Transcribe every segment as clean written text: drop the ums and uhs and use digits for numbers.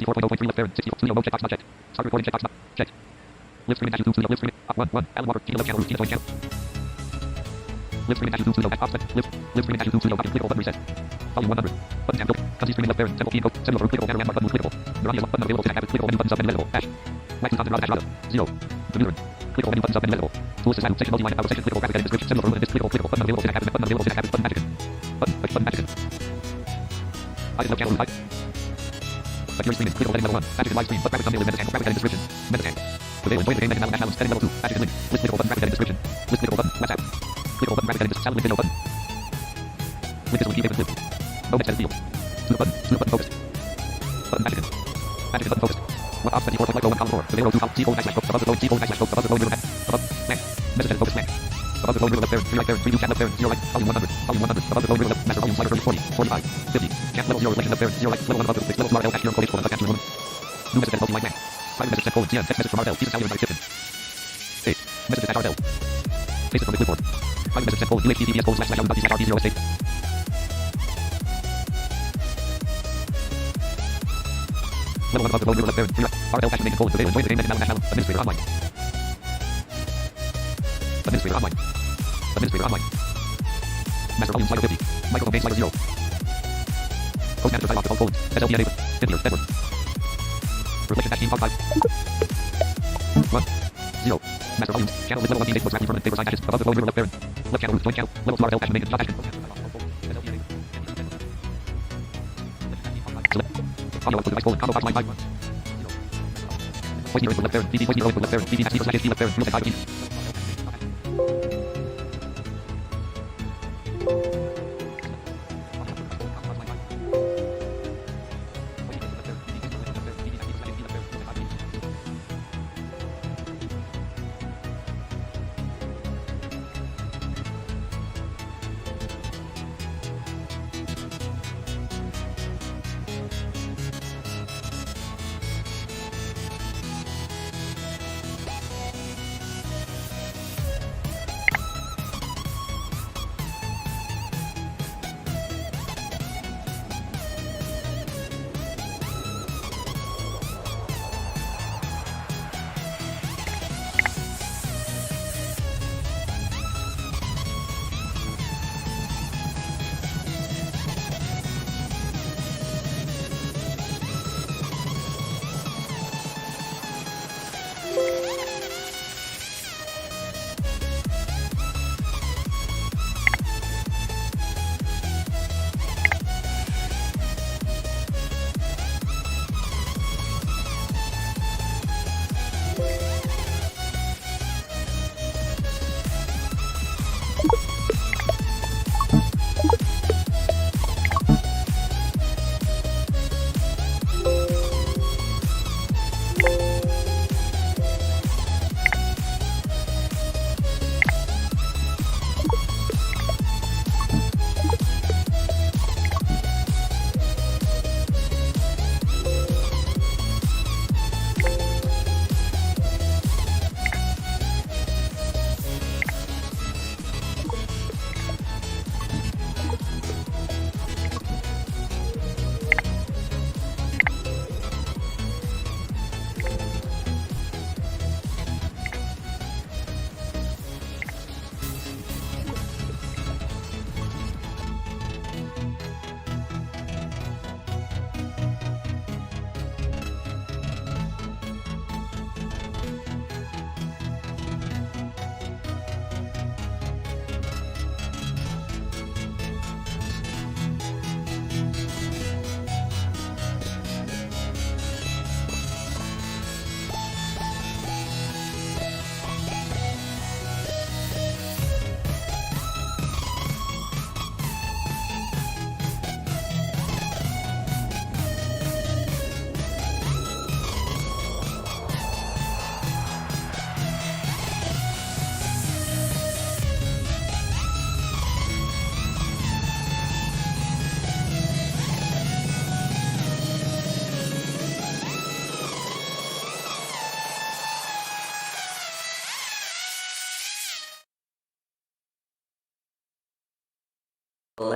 64.0.3 left parent. 60 studio mode checkbox not checked. Start recording checkbox not checked. Live streaming dash YouTube studio. Live streaming. 1. Alan Walker. Key left channel. Key to join channel. Live streaming dash YouTube studio. Off set. Live streaming dash YouTube studio. Clickable button reset. Volume 100. Button tab. Copy streaming left parent. Temple key and code. Semicolon. Clickable banner landmark button. Clickable. Mirani is button available to hack. Clickable menu buttons up and level. Dash. Wax content dash rada. 0. Computer. Clickable menu buttons up and level. Tools is section multi-line power section. Clickable graphic edit description. Semicolon. Clickable button available to hack. Button available to hack. Button magic. Button magic. I left channel. Secure screen. Clickable heading level 1. Magic live stream. But graphic thumbnail and meta tag. Graphic edit description. Meta tag. Prevail. Enjoy the game. Now dash setting level 2. Magic link. List clickable button. Graphic edit description. List clickable button. WhatsApp. Clickable button. Graphic edit description. Link window button. Link is a key favorite link. No next edit field. To the button. To the button focused. Button magic. Magic button focused. What option 24 1 column 4. Prevail 2 column T colon /. Above the phone T colon /. Above the phone ribbon. Above. Mac. Message edit focus Mac. Above the phone ribbon left parent. 3 right parent. 3 new chat left parent. 0 right. Volume 100. Volume 100. Above the phone ribbon left. Master volume slider 40. 45. 50. Chat level 0 reflection left parent. 0 right. Level 1 above the level 2 RL dash 0 colon colon dash woman. New message edit multi-line Mac. Private message sent colon TM. Text message from RL. Pieces salary by Tipton. Hey. Message dash RL. Paste it from the clipboard. Private message sent colon UHTTPS colon //RD/RD0 estate. Level 1 above the phone ribbon left parent. 3 right. RL dash main colon prevail. Enjoy the game now dash administrator online. Administrator online. Administrator online. Master volume slider 50. Microphone base slider 0. Postmaster dialog default colon. SLP enable. Edward. Reflection dash team fog 5. 1. 0. Master volume. Channel with level 1 Facebook graphic from favor sign dashes. Above the phone ribbon left parent. Left channel root join channel. Level 2 RL dash main dot dash. Audio output device colon. Combo box line 5. Voice meter input left parent. VD voice meter output left parent. VD dash /T left parent. Rule set 5.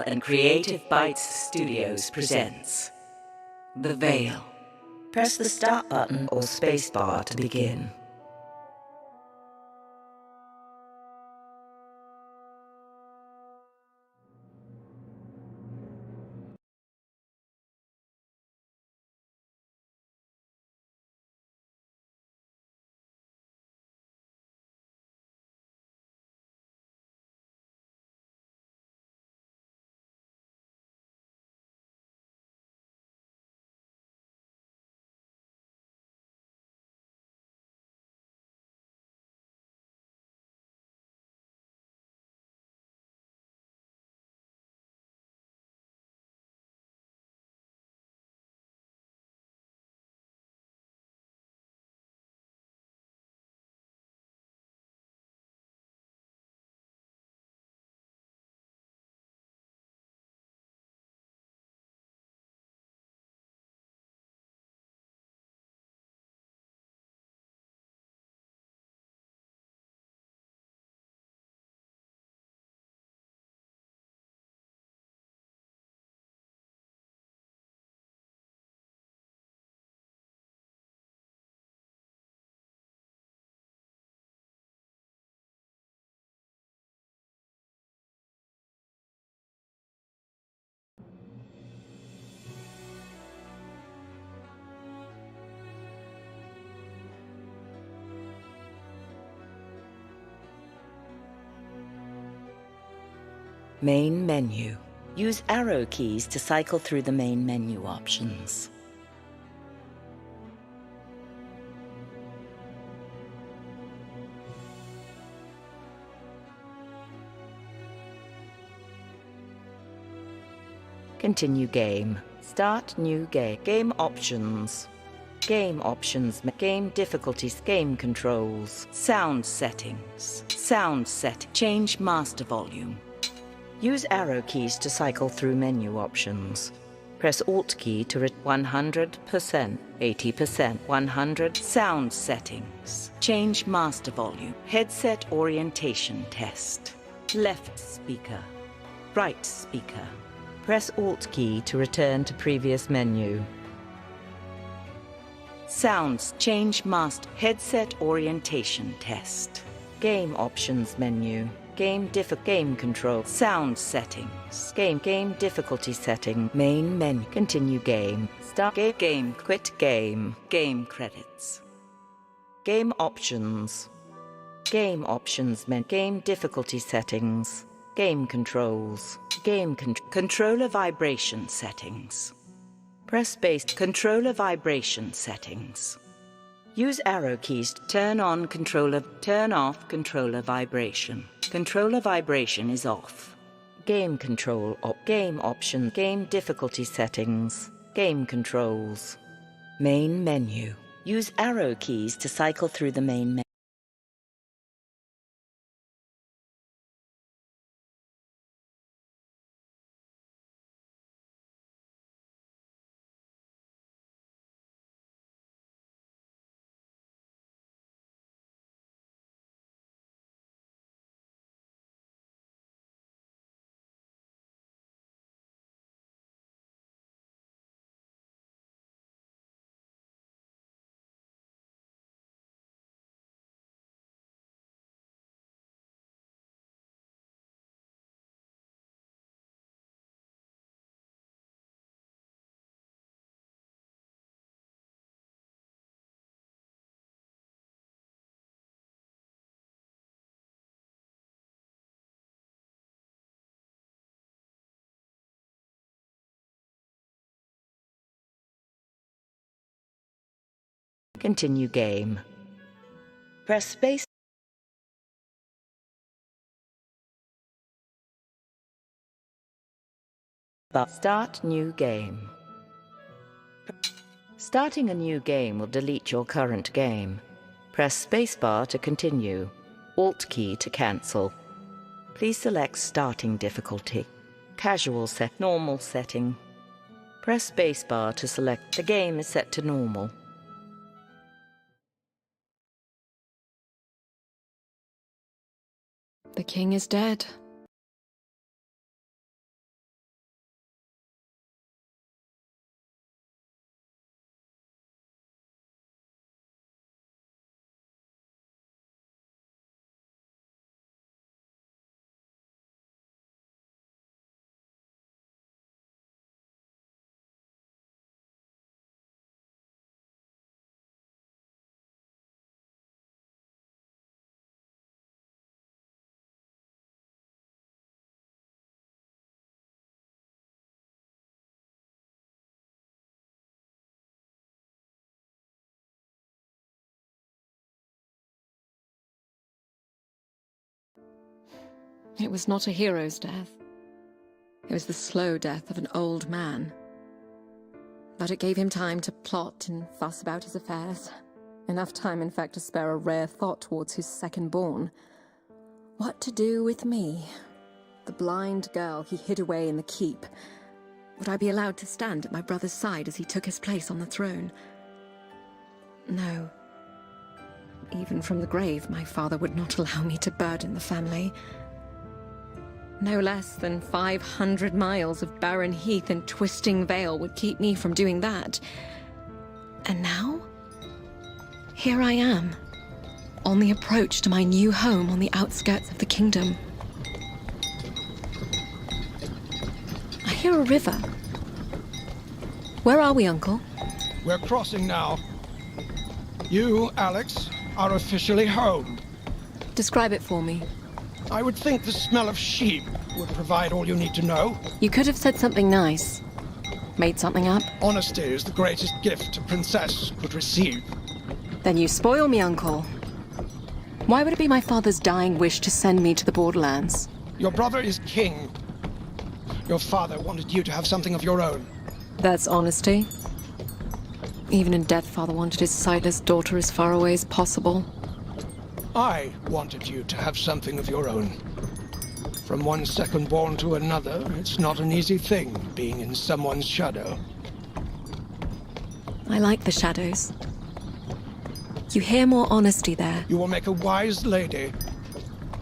And Creative Bites Studios presents The Vale, Press the Start button or spacebar to begin. Main menu. Use arrow keys to cycle through the main menu options. Continue game. Start new game. Game options. Game options. Game difficulties. Game controls. Sound settings. Sound set. Change master volume. Use arrow keys to cycle through menu options. Press Alt key to 100%, 80%, 100. Sound settings. Change master volume. Headset orientation test. Left speaker. Right speaker. Press Alt key to return to previous menu. Sounds. Change master. Headset orientation test. Game options menu. Game control. Sound settings. Game difficulty setting. Main menu. Continue game. Start game. Quit game. Game credits. Game options. Game options. Game difficulty settings. Game controls. Controller vibration settings. Press space. Controller vibration settings. Use arrow keys to turn on controller, turn off controller vibration. Controller vibration is off. Game control, game option, game difficulty settings, game controls. Main menu. Use arrow keys to cycle through the main menu. Continue game. Press space. Start new game. Starting a new game will delete your current game. Press spacebar to continue. Alt key to cancel. Please select starting difficulty. Casual set, normal setting. Press spacebar to select. The game is set to normal. The king is dead. It was not a hero's death. It was the slow death of an old man. But it gave him time to plot and fuss about his affairs. Enough time, in fact, to spare a rare thought towards his second-born. What to do with me? The blind girl he hid away in the keep. Would I be allowed to stand at my brother's side as he took his place on the throne? No. Even from the grave, my father would not allow me to burden the family. No less than 500 miles of barren heath and twisting vale would keep me from doing that. And now? Here I am, on the approach to my new home on the outskirts of the kingdom. I hear a river. Where are we, Uncle? We're crossing now. You, Alex, are officially home. Describe it for me. I would think the smell of sheep would provide all you need to know. You could have said something nice. Made something up. Honesty is the greatest gift a princess could receive. Then you spoil me, Uncle. Why would it be my father's dying wish to send me to the borderlands? Your brother is king. Your father wanted you to have something of your own. That's honesty. Even in death, father wanted his sightless daughter as far away as possible. I wanted you to have something of your own. From one second-born to another, it's not an easy thing, being in someone's shadow. I like the shadows. You hear more honesty there. You will make a wise lady,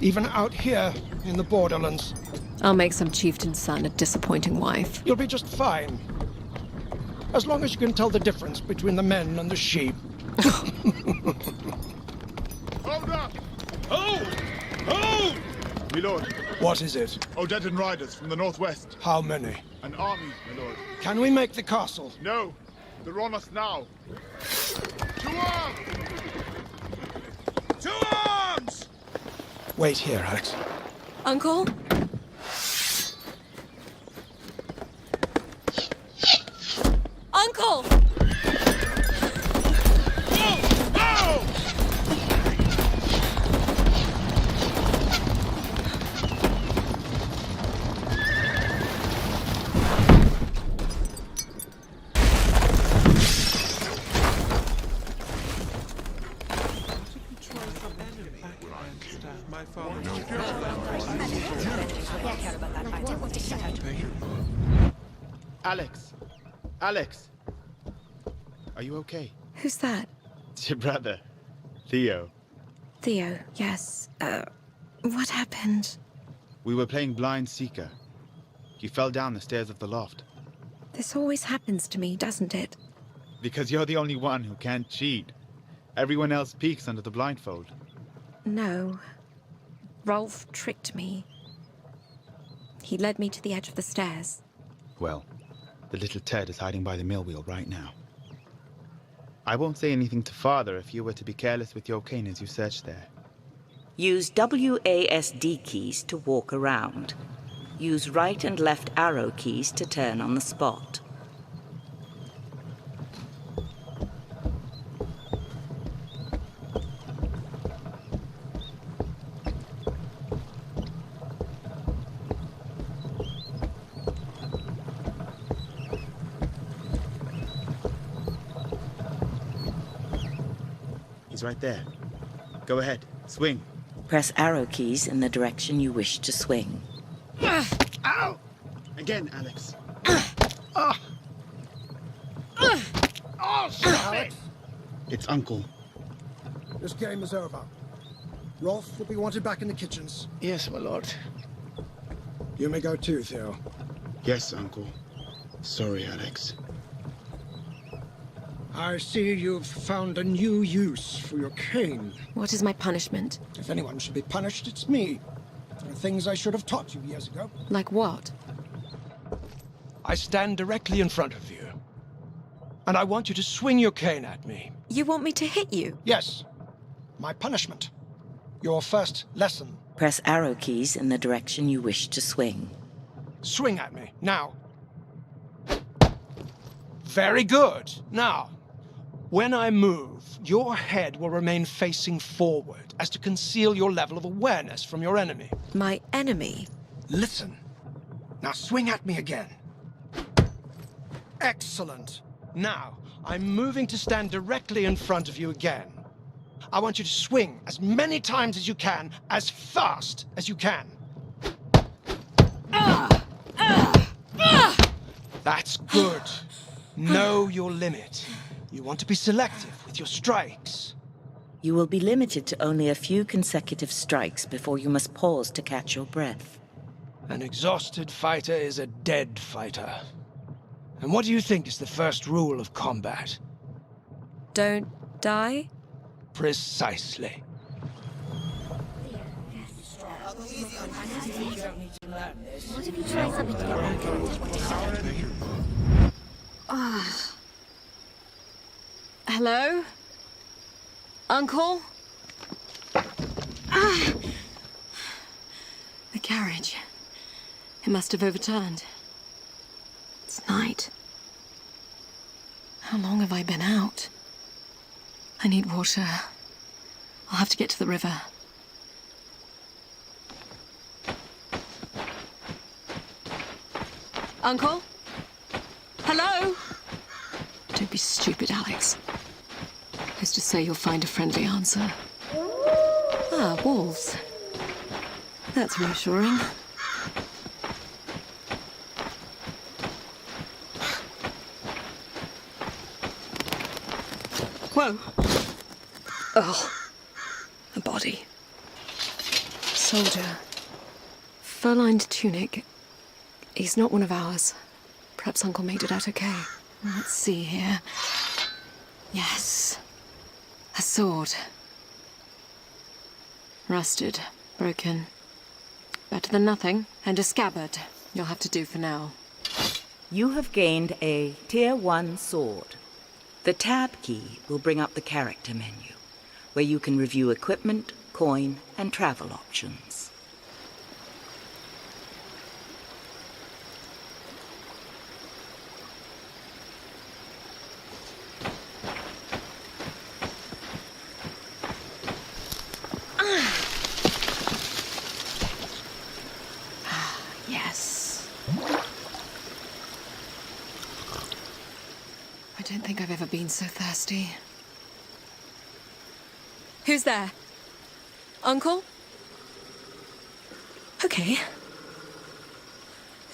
even out here in the borderlands. I'll make some chieftain's son a disappointing wife. You'll be just fine. As long as you can tell the difference between the men and the sheep. Hold up! Hold! Hold! My lord. What is it? Odedan riders from the northwest. How many? An army, my lord. Can we make the castle? No, they're on us now. To arms! To arms! Wait here, Alex. Uncle? Uncle! Alex! Alex! Are you okay? Who's that? It's your brother, Theo. Theo, yes. What happened? We were playing Blind Seeker. You fell down the stairs of the loft. This always happens to me, doesn't it? Because you're the only one who can't cheat. Everyone else peeks under the blindfold. No. Rolf tricked me. He led me to the edge of the stairs. Well, the little Ted is hiding by the mill wheel right now. I won't say anything to Father if you were to be careless with your cane as you search there. Use WASD keys to walk around. Use right and left arrow keys to turn on the spot. He's right there. Go ahead, swing. Press arrow keys in the direction you wish to swing. Ow! Again, Alex. Alex, It's Uncle. this game is over. Rolf will be wanted back in the kitchens. Yes, my lord. You may go too, Theo. Yes, Uncle. Sorry, Alex. I see you've found a new use for your cane. What is my punishment? If anyone should be punished, it's me. For the things I should have taught you years ago. Like what? I stand directly in front of you. And I want you to swing your cane at me. You want me to hit you? Yes. My punishment. Your first lesson. Press arrow keys in the direction you wish to swing. Swing at me, now. Very good. Now, When I move, your head will remain facing forward as to conceal your level of awareness from your enemy. My enemy? Listen. Now swing at me again. Excellent. Now, I'm moving to stand directly in front of you again. I want you to swing as many times as you can, as fast as you can. That's good. Know your limit. You want to be selective with your strikes. You will be limited to only a few consecutive strikes before you must pause to catch your breath. An exhausted fighter is a dead fighter. And what do you think is the first rule of combat? Don't die? Precisely. Hello? Uncle? The carriage. It must have overturned. It's night. How long have I been out? I need water. I'll have to get to the river. Uncle? Hello? Don't be stupid, Alex. Who's to say you'll find a friendly answer? Ah, wolves. That's reassuring. Whoa. Oh. A body. Soldier. Fur-lined tunic. He's not one of ours. Perhaps Uncle made it out okay. Let's see here. Yes. A sword. Rusted. Broken. Better than nothing. And a scabbard. You'll have to do for now. You have gained a Tier 1 sword. The tab key will bring up the character menu, where you can review equipment, coin, and travel options. Yes. I don't think I've ever been so thirsty. Who's there? Uncle? Okay.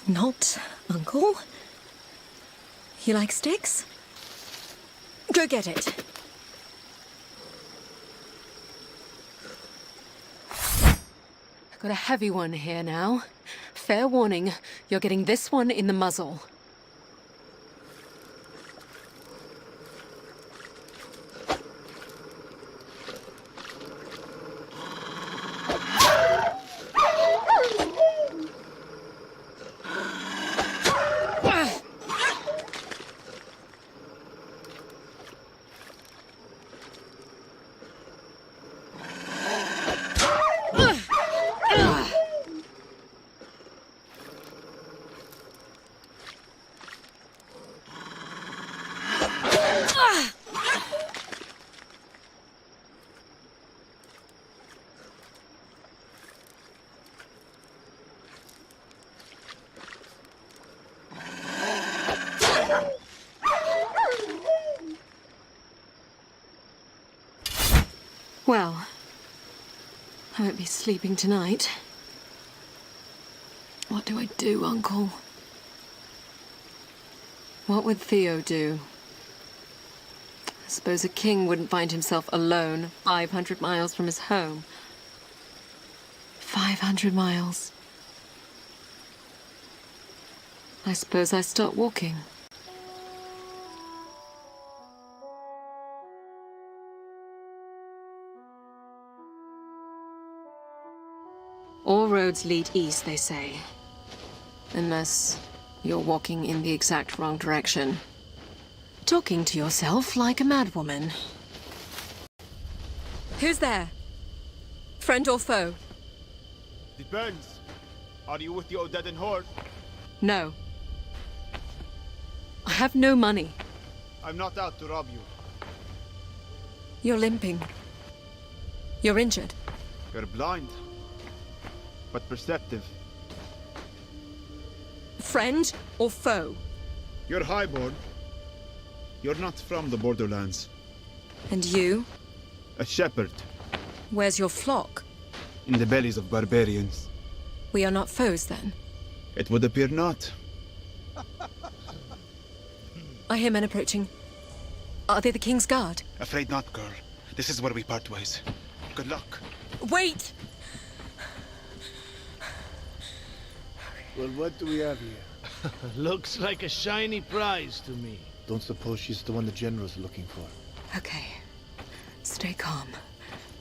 Not Uncle. You like sticks? Go get it. I've got a heavy one here now. Fair warning, you're getting this one in the muzzle. Well, I won't be sleeping tonight. What do I do, Uncle? What would Theo do? I suppose a king wouldn't find himself alone 500 miles from his home. 500 miles. I suppose I start walking. All roads lead east, they say. Unless you're walking in the exact wrong direction. Talking to yourself like a madwoman. Who's there? Friend or foe? Depends. Are you with the Odedan horde? No. I have no money. I'm not out to rob you. You're limping. You're injured. You're blind, but perceptive. Friend or foe? You're highborn. You're not from the borderlands. And you? A shepherd Where's your flock? in the bellies of barbarians. We are not foes, then. It would appear not. I hear men approaching. Are they the King's Guard? Afraid not, girl. This is where we part ways. Good luck. Wait! Well, what do we have here? Looks like a shiny prize to me. Don't suppose she's the one the General's looking for. Okay. Stay calm.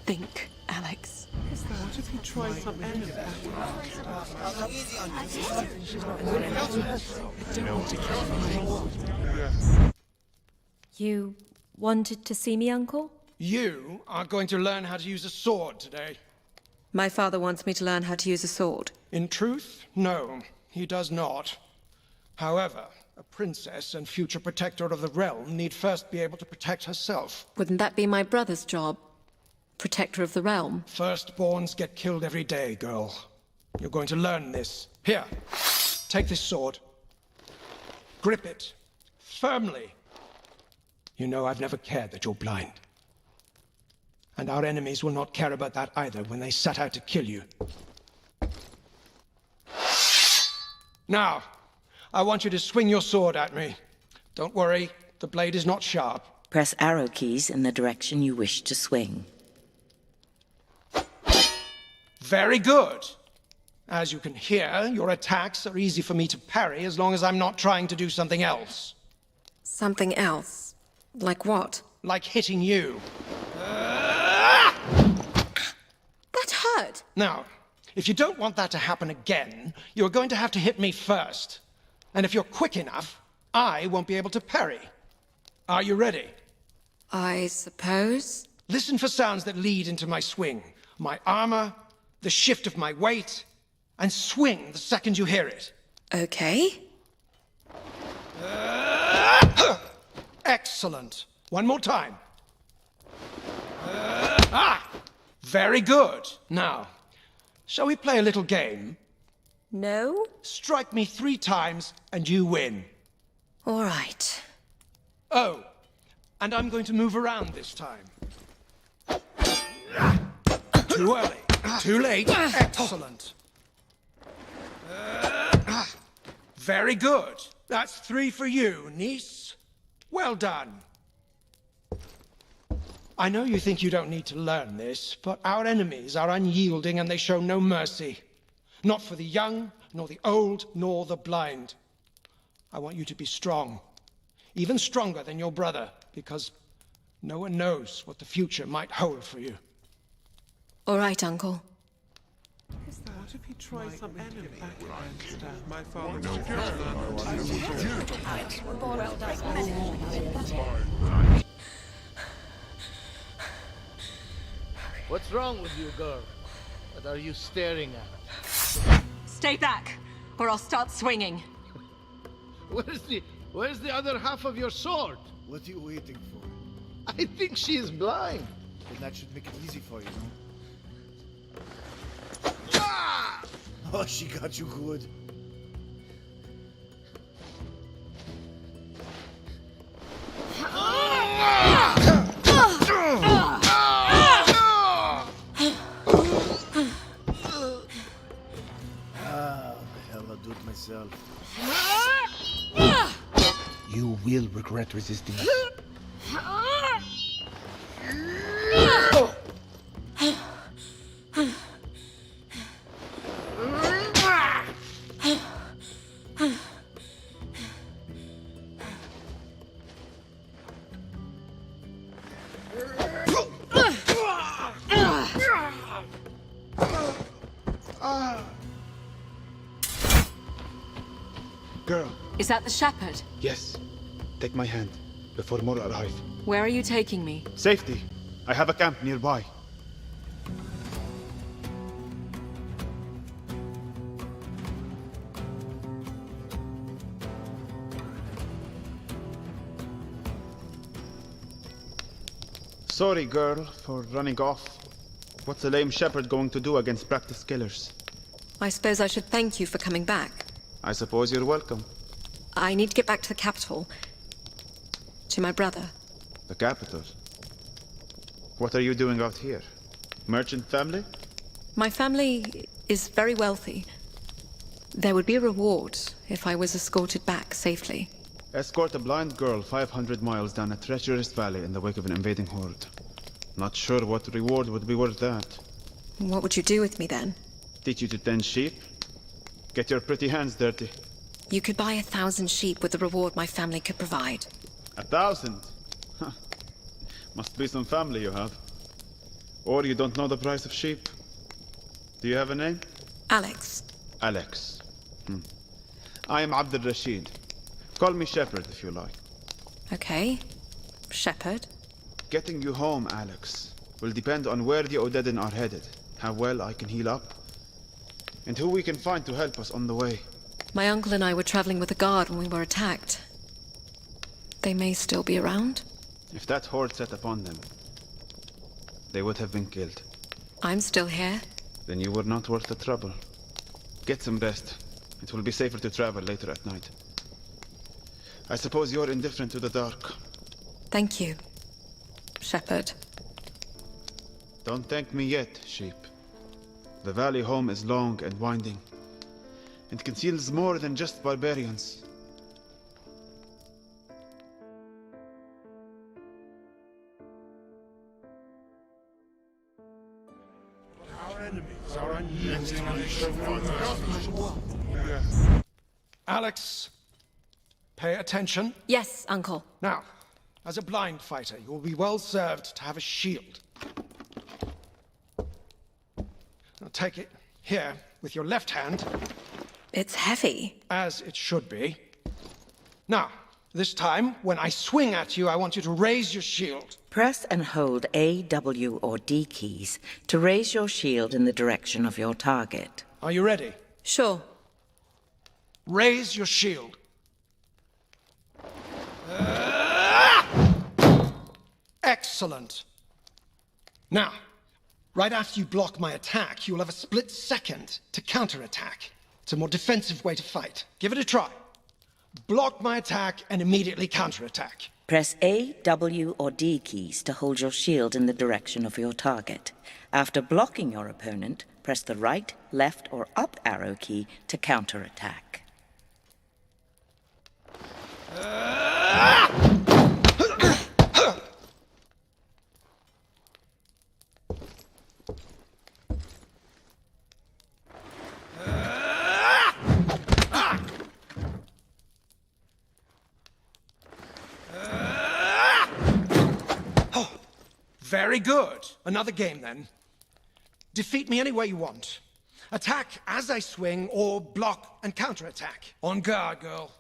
Think, Alex. What if you try something You wanted to see me, Uncle? You are going to learn how to use a sword today. My father wants me to learn how to use a sword. In truth, no, he does not. However, a princess and future protector of the realm need first be able to protect herself. Wouldn't that be my brother's job? Protector of the realm. Firstborns get killed every day, girl. You're going to learn this. Here, take this sword. Grip it. Firmly. You know I've never cared that you're blind. And our enemies will not care about that either when they set out to kill you. Now, I want you to swing your sword at me. Don't worry, the blade is not sharp. Press arrow keys in the direction you wish to swing. Very good. As you can hear, your attacks are easy for me to parry as long as I'm not trying to do something else. Something else? Like what? Like hitting you. That hurt! Now, if you don't want that to happen again, you're going to have to hit me first. And if you're quick enough, I won't be able to parry. Are you ready? I suppose? Listen for sounds that lead into my swing. My armor, the shift of my weight, and swing the second you hear it. Okay. Excellent. One more time. Very good. Now, shall we play a little game? No? Strike me 3 times and you win. All right. Oh, and I'm going to move around this time. Too early. Too late. Excellent. Very good. That's 3 for you, niece. Well done. I know you think you don't need to learn this, but our enemies are unyielding and they show no mercy. Not for the young, nor the old, nor the blind. I want you to be strong. Even stronger than your brother, because no one knows what the future might hold for you. All right, Uncle. What if you try some enemy against my father? What's wrong with you, girl? What are you staring at? Stay back, or I'll start swinging. Where's the other half of your sword? What are you waiting for? I think she is blind. Then that should make it easy for you, no? Ah! Oh, she got you good. Hell, I'll do it myself. You will regret resisting. Girl. Is that the shepherd? Yes. Take my hand before more arrive. Where are you taking me? Safety. I have a camp nearby. Sorry, girl, for running off. What's a lame shepherd going to do against practiced killers? I suppose I should thank you for coming back. I suppose you're welcome. I need to get back to the capital. To my brother. The capital? What are you doing out here? Merchant family? My family is very wealthy. There would be a reward if I was escorted back safely. Escort a blind girl 500 miles down a treacherous valley in the wake of an invading horde. Not sure what reward would be worth that. What would you do with me then? Teach you to tend sheep? Get your pretty hands dirty. You could buy 1,000 sheep with the reward my family could provide. 1,000? Huh. Must be some family you have. Or you don't know the price of sheep. Do you have a name? Alex. Alex. I am Abdul Rashid. Call me Shepherd if you like. Okay. Shepherd. Getting you home, Alex, will depend on where the Odedin are headed, how well I can heal up, and who we can find to help us on the way. My uncle and I were traveling with a guard when we were attacked. They may still be around. If that horde set upon them, they would have been killed. I'm still here. Then you were not worth the trouble. Get some rest. It will be safer to travel later at night. I suppose you're indifferent to the dark. Thank you, Shepherd. Don't thank me yet, sheep. The valley home is long and winding, and conceals more than just barbarians. Our enemies are unyielding and they show no mercy. Alex, pay attention. Yes, Uncle. Now, as a blind fighter, you will be well served to have a shield. Now take it here with your left hand, It's heavy. as it should be. Now, this time, when I swing at you, I want you to raise your shield. Press and hold A, W, or D keys to raise your shield in the direction of your target. Are you ready? Sure. Raise your shield. Excellent. Now, right after you block my attack, you will have a split second to counterattack. It's a more defensive way to fight. Give it a try. Block my attack and immediately counterattack. Press A, W, or D keys to hold your shield in the direction of your target. After blocking your opponent, press the right, left, or up arrow key to counterattack. Very good. Another game, then. Defeat me any way you want. Attack as I swing, or block and counterattack. On guard, girl.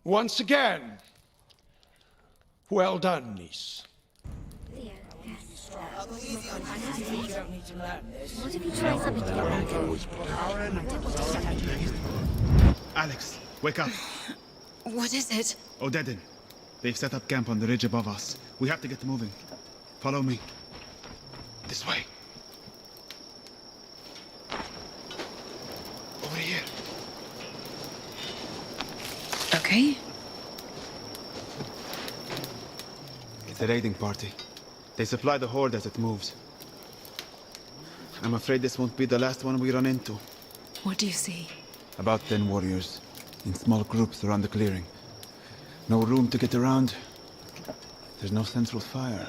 Once again. Well done, niece. Alex, wake up. What is it? Odedin. They've set up camp on the ridge above us. We have to get moving. Follow me. This way. Over here. Okay. It's a raiding party. They supply the horde as it moves. I'm afraid this won't be the last one we run into. What do you see? About 10 warriors. in small groups around the clearing. No room to get around. There's no central fire.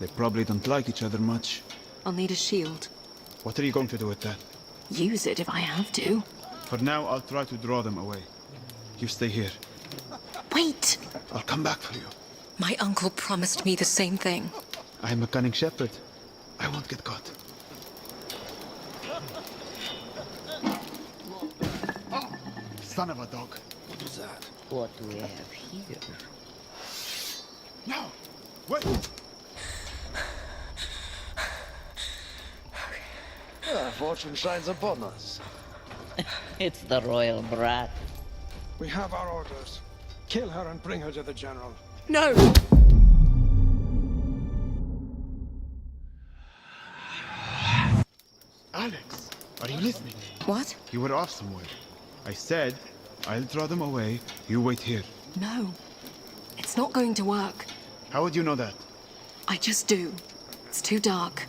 They probably don't like each other much. I'll need a shield. What are you going to do with that? Use it if I have to. For now, I'll try to draw them away. You stay here. Wait! I'll come back for you. My uncle promised me the same thing. I'm a cunning shepherd. I won't get caught. Son of a dog. What is that? What do we have here? No! Wait! Fortune shines upon us. It's the royal brat. We have our orders. Kill her and bring her to the general. No! Alex, are you listening? What? You were off somewhere. I said, I'll draw them away. You wait here. No. It's not going to work. How would you know that? I just do. It's too dark.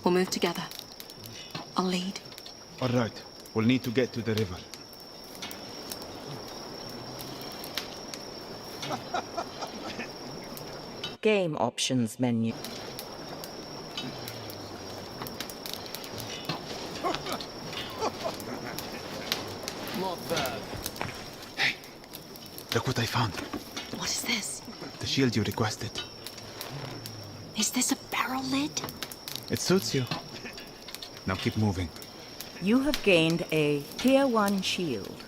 We'll move together. I'll lead. All right. We'll need to get to the river. Game options menu. Not bad. Hey, look what I found. What is this? The shield you requested. Is this a barrel lid? It suits you. Now keep moving. You have gained a Tier 1 shield.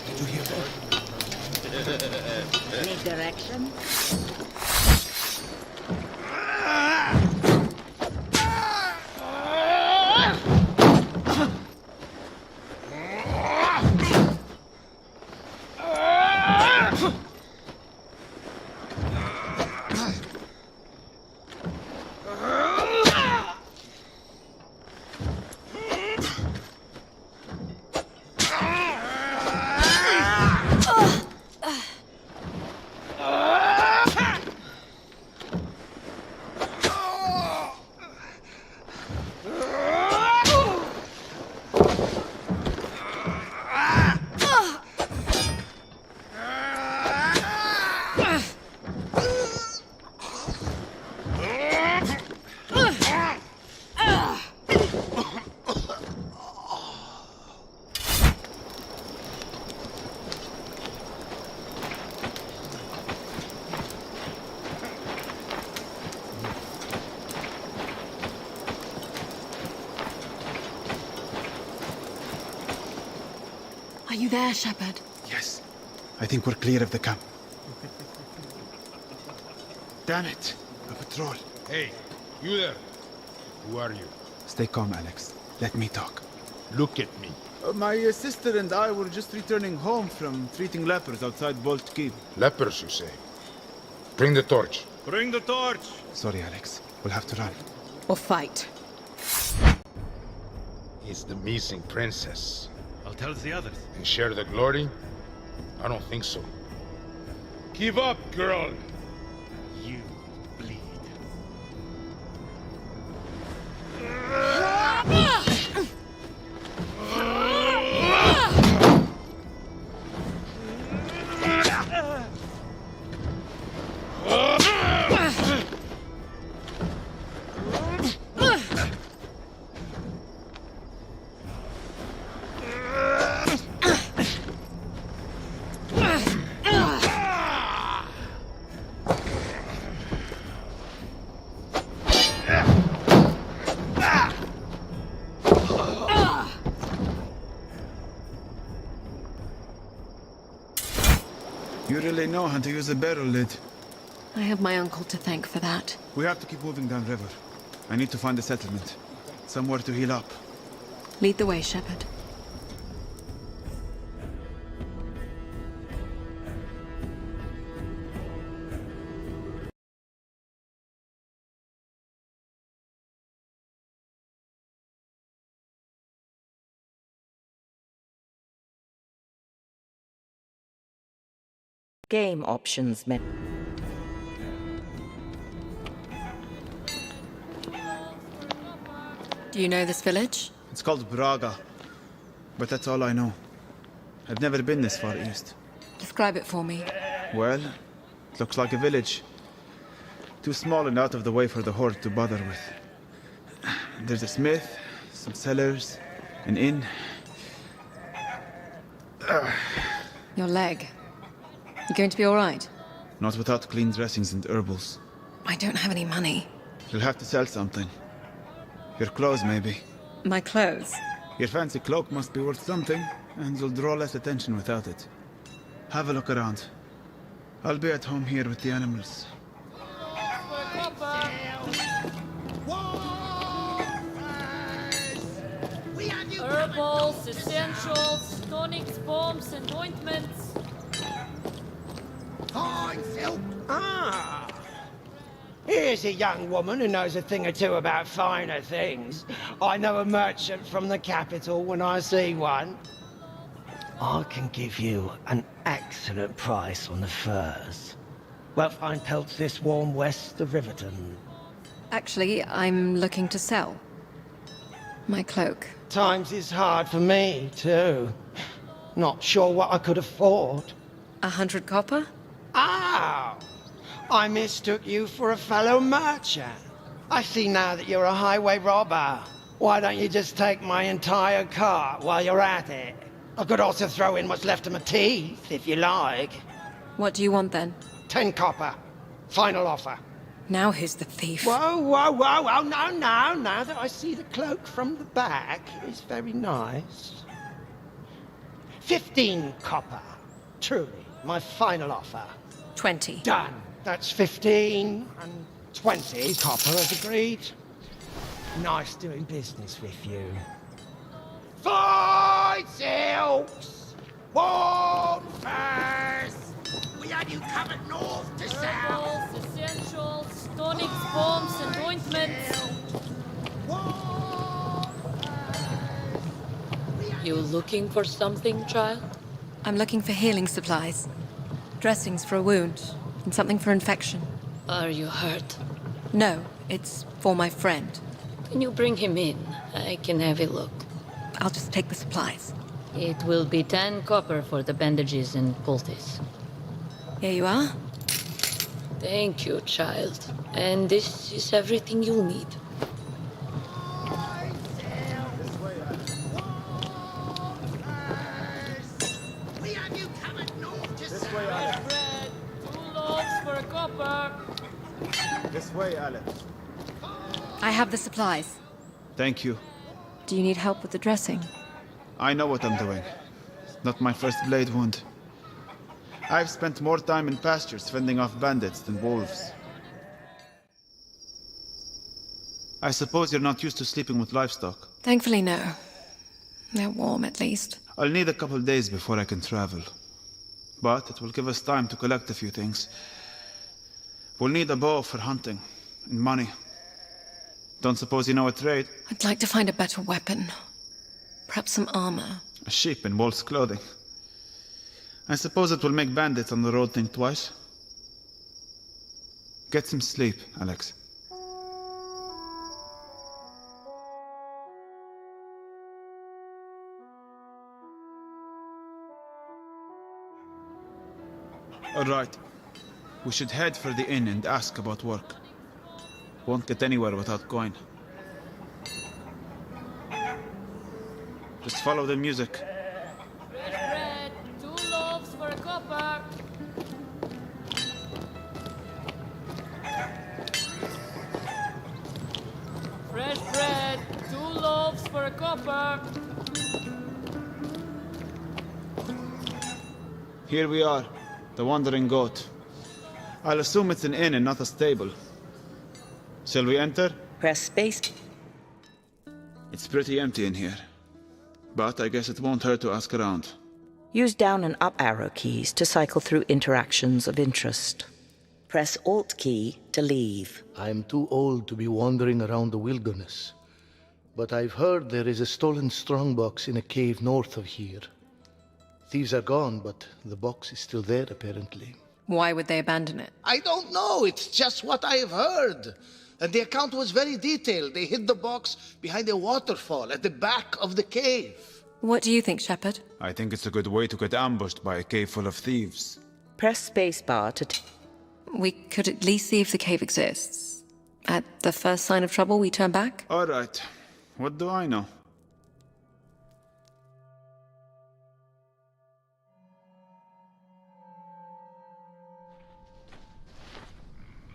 Did you hear that? Any direction? Are you there, Shepherd? Yes. I think we're clear of the camp. Damn it! A patrol. Hey, you there. Who are you? Stay calm, Alex. Let me talk. Look at me. My sister and I were just returning home from treating lepers outside Bolt Keep. Lepers, you say? Bring the torch. Bring the torch! Sorry, Alex. We'll have to run. Or fight? It's the missing princess. I'll tell the others. And share the glory? I don't think so. Give up, girl! You bleed. You really know how to use a barrel lid. I have my uncle to thank for that. We have to keep moving downriver. I need to find a settlement. Somewhere to heal up. Lead the way, Shepherd. Game options menu. Do you know this village? It's called Braga, but that's all I know. I've never been this far east. Describe it for me. Well, it looks like a village. Too small and out of the way for the horde to bother with. There's a smith, some cellars, an inn. Your leg. You going to be all right? Not without clean dressings and herbals. I don't have any money. You'll have to sell something. Your clothes, maybe. My clothes? Your fancy cloak must be worth something, and you'll draw less attention without it. Have a look around. I'll be at home here with the animals. Herbals, essentials, tonics, bombs, and ointments. Fine silk. Ah. Here's a young woman who knows a thing or two about finer things. I know a merchant from the capital when I see one. I can give you an excellent price on the furs. Well, fine pelts this warm west of Riverton. Actually, I'm looking to sell. My cloak. Times is hard for me, too. Not sure what I could afford. 100 copper? Oh! I mistook you for a fellow merchant. I see now that you're a highway robber. Why don't you just take my entire cart while you're at it? I could also throw in what's left of my teeth, if you like. What do you want, then? 10 copper. Final offer. Now who's the thief? Whoa, whoa, whoa, whoa, no, no. Now that I see the cloak from the back, it's very nice. 15 copper. Truly, my final offer. 20. Done. That's 15 and 20 copper as agreed. Nice doing business with you. Fine silks! Warm furs! We had you covered north to south! Herbals, essentials, tonics, bombs, and ointments. You looking for something, child? I'm looking for healing supplies. Dressings for a wound, and something for infection. Are you hurt? No, it's for my friend. Can you bring him in? I can have a look. I'll just take the supplies. It will be 10 copper for the bandages and poultice. Here you are. Thank you, child. And this is everything you'll need. Bread, 2 loaves for a copper. This way, Alex. I have the supplies. Thank you. Do you need help with the dressing? I know what I'm doing. Not my first blade wound. I've spent more time in pastures fending off bandits than wolves. I suppose you're not used to sleeping with livestock. Thankfully, no. They're warm, at least. I'll need a couple days before I can travel. But it will give us time to collect a few things. We'll need a bow for hunting, and money. Don't suppose you know a trade? I'd like to find a better weapon. Perhaps some armor. A sheep in wolf's clothing. I suppose it will make bandits on the road think twice. Get some sleep, Alex. All right. We should head for the inn and ask about work. Won't get anywhere without going. Just follow the music. Bread, 2 loaves for a copper. Fresh bread, 2 loaves for a copper. Here we are, the Wandering Goat. I'll assume it's an inn and not a stable. Shall we enter? Press space. It's pretty empty in here. But I guess it won't hurt to ask around. Use down and up arrow keys to cycle through interactions of interest. Press Alt key to leave. I'm too old to be wandering around the wilderness. But I've heard there is a stolen strongbox in a cave north of here. Thieves are gone, but the box is still there, apparently. Why would they abandon it? I don't know. It's just what I've heard. And the account was very detailed. They hid the box behind a waterfall at the back of the cave. What do you think, Shepard? I think it's a good way to get ambushed by a cave full of thieves. Press spacebar to... We could at least see if the cave exists. At the first sign of trouble, we turn back? All right. What do I know?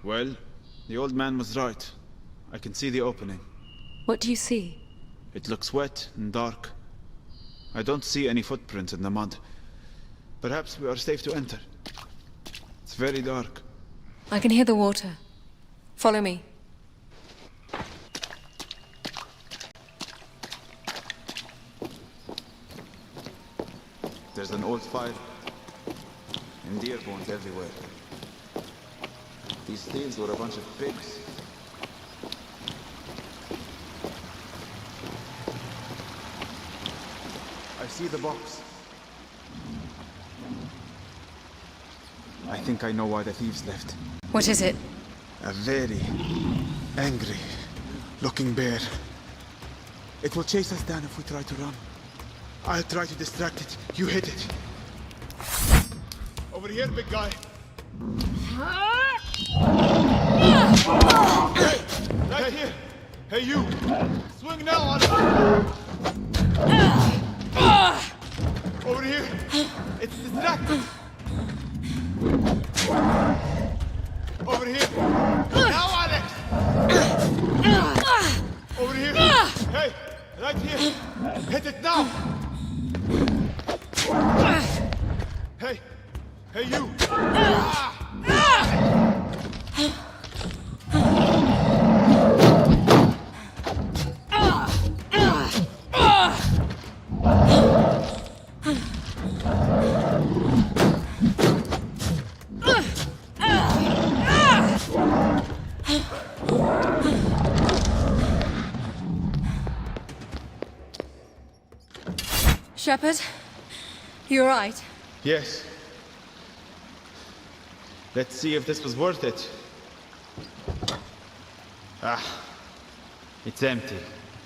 Well, the old man was right. I can see the opening. What do you see? It looks wet and dark. I don't see any footprints in the mud. Perhaps we are safe to enter. It's very dark. I can hear the water. Follow me. There's an old fire. And deer bones everywhere. These thieves were a bunch of pigs. I see the box. I think I know why the thieves left. What is it? A very angry looking bear. It will chase us down if we try to run. I'll try to distract it. You hit it. Over here, big guy. Hey! Right here! Hey, you! Swing now on it! Over here! It's distracted! Over here! Now, Alex! Over here! Hey! Right here! Hit it now! Hey! Hey, you! Shepard? You alright? Yes. Let's see if this was worth it. Ah, it's empty.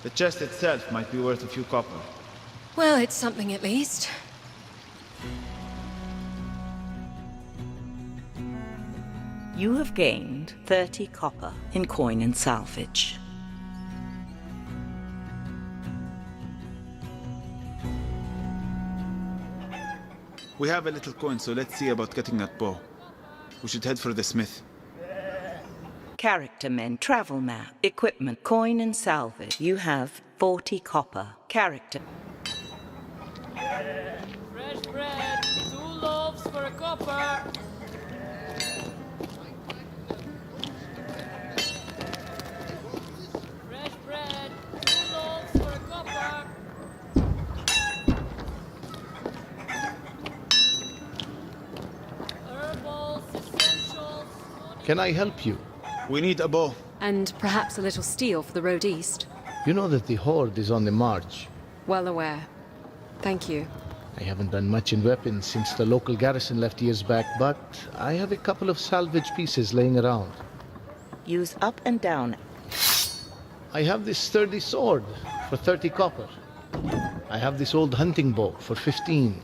The chest itself might be worth a few copper. Well, it's something at least. You have gained 30 copper in coin and salvage. We have a little coin, so let's see about getting that bow. We should head for the smith. Character men, travel map, equipment, coin and salvage. You have 40 copper. Character. Fresh bread, 2 loaves for a copper. Fresh bread, 2 loaves for a copper. Herbals, essentials. Can I help you? We need a bow. And perhaps a little steel for the road east. You know that the Horde is on the march. Well aware. Thank you. I haven't done much in weapons since the local garrison left years back, but I have a couple of salvage pieces laying around. Use up and down. I have this sturdy sword for 30 copper. I have this old hunting bow for 15.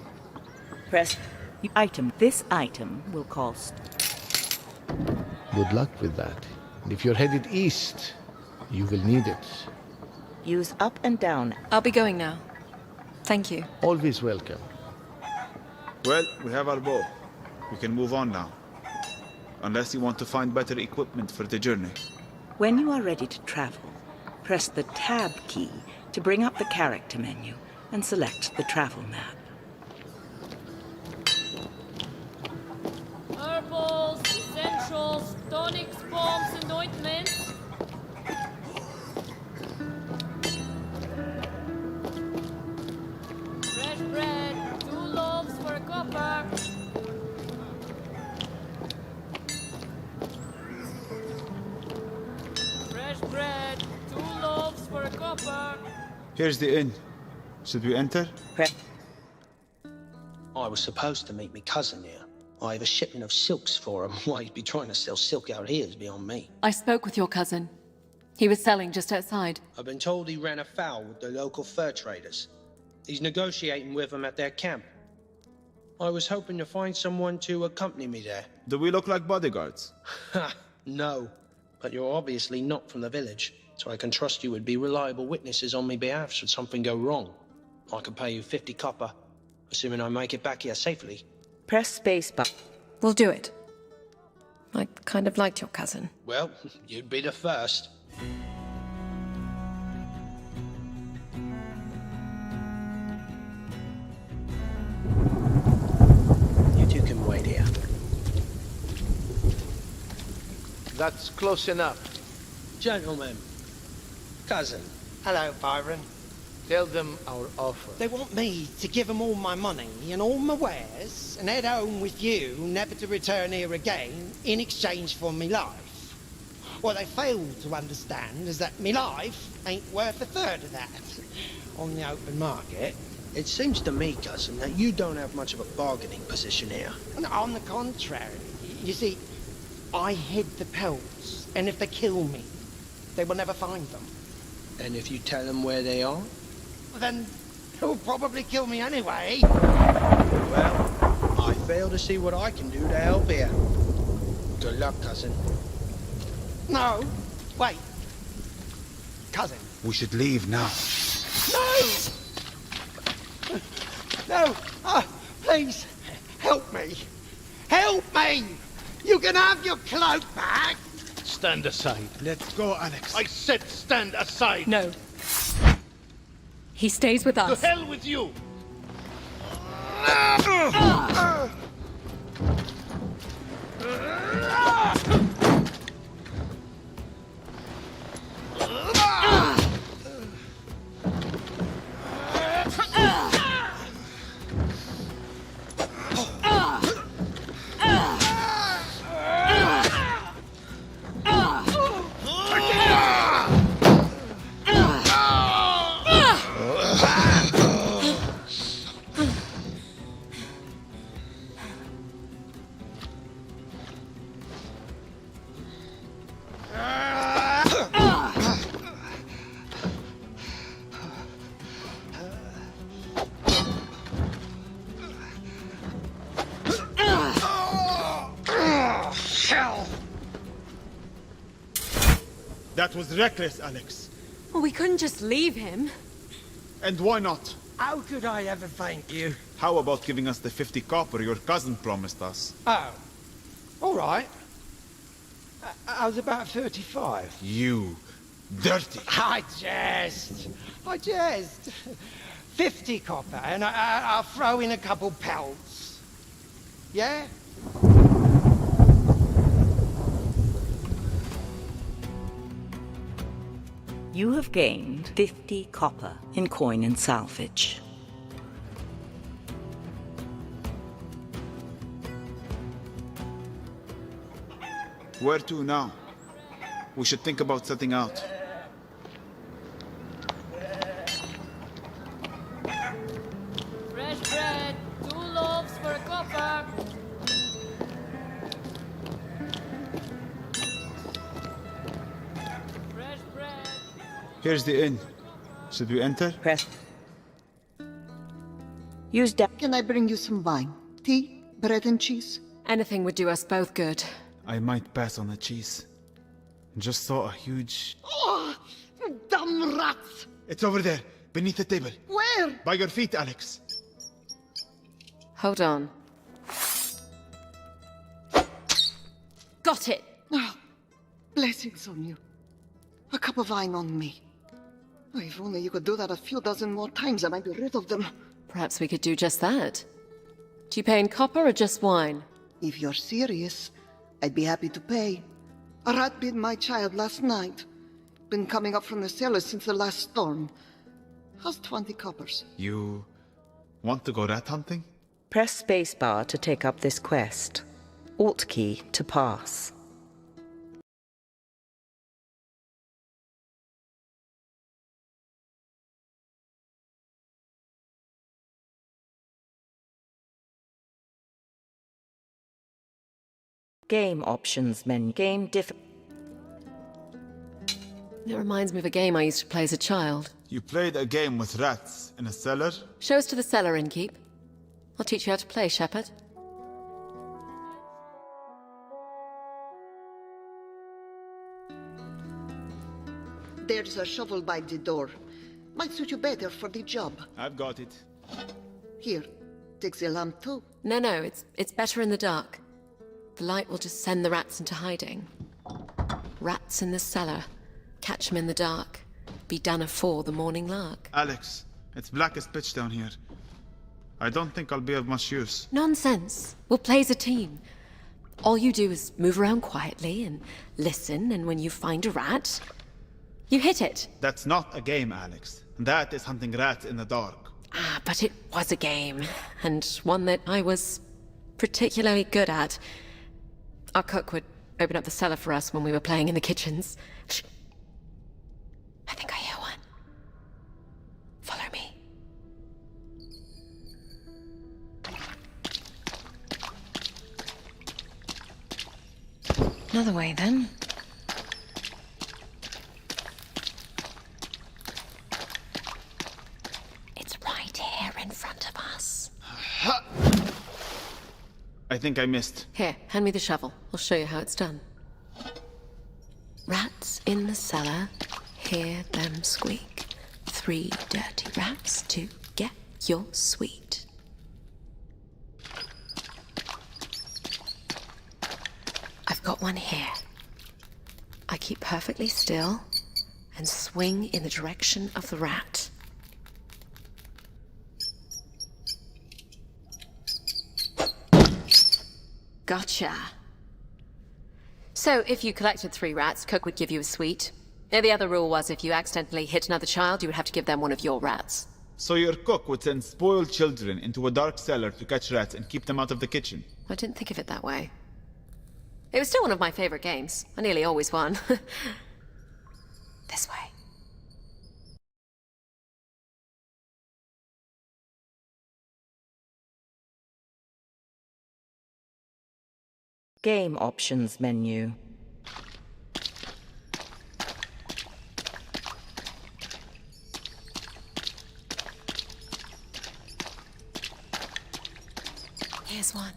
Press item. This item will cost. Good luck with that. And if you're headed east, you will need it. Use up and down. I'll be going now. Thank you. Always welcome. Well, we have our bow. We can move on now. Unless you want to find better equipment for the journey. When you are ready to travel, press the Tab key to bring up the character menu and select the travel map. Herbals, essentials, tonics, bombs, and ointments. Fresh bread, 2 loaves for a copper. Fresh bread, 2 loaves for a copper. Here's the inn. Should we enter? I was supposed to meet my cousin here. I have a shipment of silks for him. Why he'd be trying to sell silk out here is beyond me. I spoke with your cousin. He was selling just outside. I've been told he ran afoul with the local fur traders. He's negotiating with them at their camp. I was hoping to find someone to accompany me there. Do we look like bodyguards? Ha! No. But you're obviously not from the village, so I can trust you would be reliable witnesses on my behalf should something go wrong. I can pay you 50 copper, assuming I make it back here safely. Press spacebar. We'll do it. I kind of liked your cousin. Well, you'd be the first. You two can wait here. That's close enough. Gentlemen, cousin. Hello, Byron. Tell them our offer. They want me to give them all my money and all my wares and head home with you, never to return here again, in exchange for me life. What they fail to understand is that me life ain't worth a third of that on the open market. It seems to me, cousin, that you don't have much of a bargaining position here. And on the contrary, you see, I hid the pelts, and if they kill me, they will never find them. And if you tell them where they are? Well, then they'll probably kill me anyway. Well, I fail to see what I can do to help here. Good luck, cousin. No, wait. Cousin. We should leave now. No! No! Please, help me. Help me! You can have your cloak back! Stand aside. Let's go, Alex. I said stand aside! No. He stays with To us. hell with you! That was reckless, Alex. Well, we couldn't just leave him. And why not? How could I ever thank you? How about giving us the 50 copper your cousin promised us? Oh, all right. I was about 35. You dirty. I jest. 50 copper, and I'll throw in a couple pelts. Yeah? You have gained 50 copper in coin and salvage. Where to now? We should think about setting out. Fresh bread, 2 loaves for a copper. Fresh bread. Here's the inn. Should we enter? Press. Use da- Can I bring you some wine? Tea? Bread and cheese? Anything would do us both good. I might pass on the cheese. Just saw a huge... Oh, damn rats! It's over there, beneath the table. Where? By your feet, Alex. Hold on. Got it! Oh, blessings on you. A cup of wine on me. Oh, if only you could do that a few dozen more times, I might be rid of them. Perhaps we could do just that. Do you pay in copper or just wine? If you're serious, I'd be happy to pay. A rat bit my child last night. Been coming up from the cellars since the last storm. How's 20 coppers? You want to go rat hunting? Press spacebar to take up this quest. Alt key to pass. Game options menu. Game diff. It reminds me of a game I used to play as a child. You played a game with rats in a cellar? Show us to the cellar, innkeep. I'll teach you how to play, shepherd. There's a shovel by the door. Might suit you better for the job. I've got it. Here, take the lamp too. No, it's better in the dark. The light will just send the rats into hiding. Rats in the cellar. Catch them in the dark. Be done afore the morning lark. Alex, it's black as pitch down here. I don't think I'll be of much use. Nonsense. We'll play as a team. All you do is move around quietly and listen, and when you find a rat, you hit it. That's not a game, Alex. That is hunting rats in the dark. Ah, but it was a game, and one that I was particularly good at. Our cook would open up the cellar for us when we were playing in the kitchens. Shh. I think I hear one. Follow me. Another way, then. It's right here in front of us. I think I missed. Here, hand me the shovel. I'll show you how it's done. Rats in the cellar, hear them squeak. 3 dirty rats to get your sweet. I've got one here. I keep perfectly still and swing in the direction of the rat. Gotcha. So, if you collected 3 rats, Cook would give you a sweet. The other rule was if you accidentally hit another child, you would have to give them one of your rats. So your cook would send spoiled children into a dark cellar to catch rats and keep them out of the kitchen? I didn't think of it that way. It was still one of my favorite games. I nearly always won. This way. Game options menu. Here's one.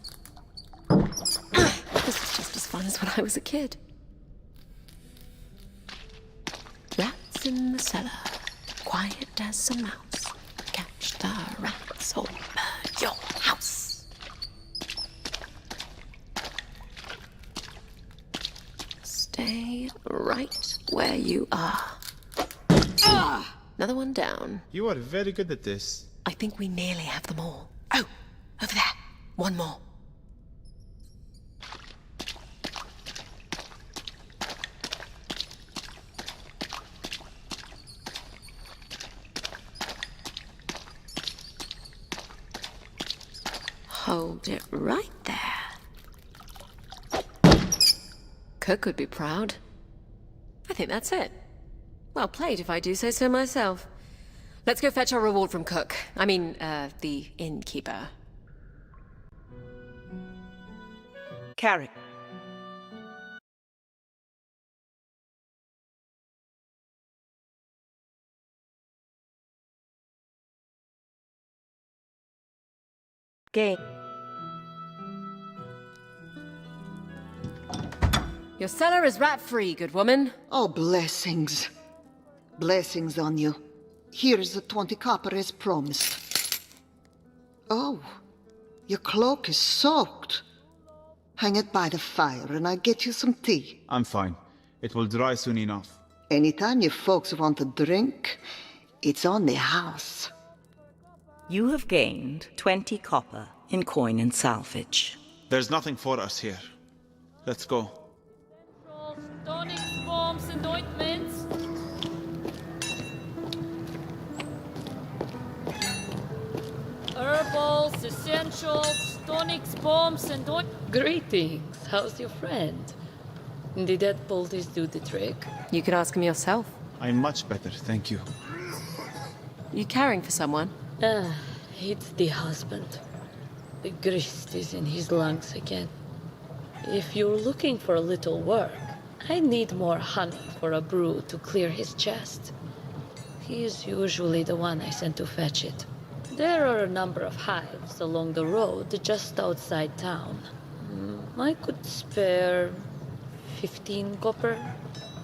This is just as fun as when I was a kid. Rats in the cellar, quiet as a mouse. Catch the rats or burn your house. Stay right where you are. Another one down. You are very good at this. I think we nearly have them all. Oh, over there. One more. Hold it right there. Cook would be proud. I think that's it. Well played, if I do say so myself. Let's go fetch our reward from Cook. I mean, the innkeeper. Carrick. Game. Your cellar is rat-free, good woman. Oh, blessings. Blessings on you. Here's the 20 copper as promised. Oh, your cloak is soaked. Hang it by the fire and I'll get you some tea. I'm fine. It will dry soon enough. Anytime you folks want a drink, it's on the house. You have gained 20 copper in coin and salvage. There's nothing for us here. Let's go. Tonics, bombs, and ointments. Herbals, essentials, tonics, bombs, and Greetings. How's your friend? Did that poultice do the trick? You could ask him yourself. I'm much better, thank you. You caring for someone? It's the husband. The grist is in his lungs again. If you're looking for a little work, I need more honey for a brew to clear his chest. He is usually the one I send to fetch it. There are a number of hives along the road just outside town. I could spare 15 copper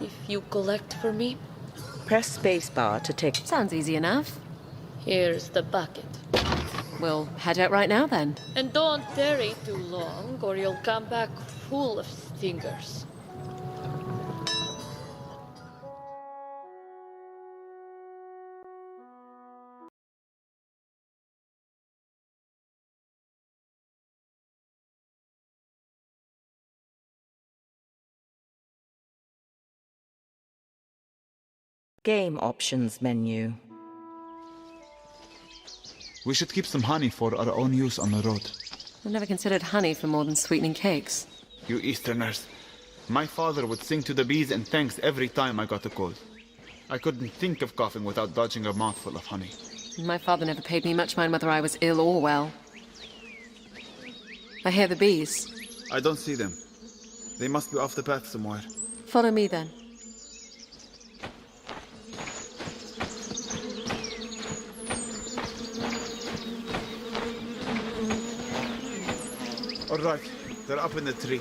if you collect for me. Press spacebar to take... Sounds easy enough. Here's the bucket. We'll head out right now then. And don't tarry too long, or you'll come back full of stingers. Game options menu. We should keep some honey for our own use on the road. I've never considered honey for more than sweetening cakes. You Easterners. My father would sing to the bees and thanks every time I got a cold. I couldn't think of coughing without dodging a mouthful of honey. My father never paid me much mind whether I was ill or well. I hear the bees. I don't see them. They must be off the path somewhere. Follow me then. All right, they're up in the tree.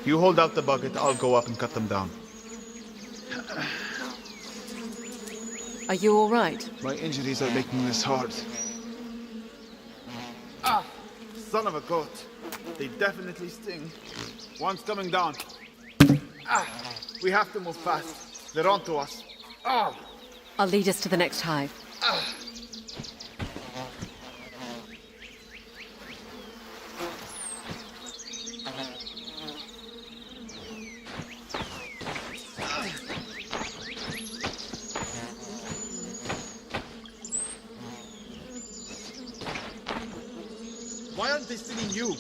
You hold out the bucket, I'll go up and cut them down. Are you all right? My injuries are making this hard. Ah! Son of a goat. They definitely sting. One's coming down. Ah! We have to move fast. They're onto us. Ah! I'll lead us to the next hive. Ah! Why aren't they stinging you?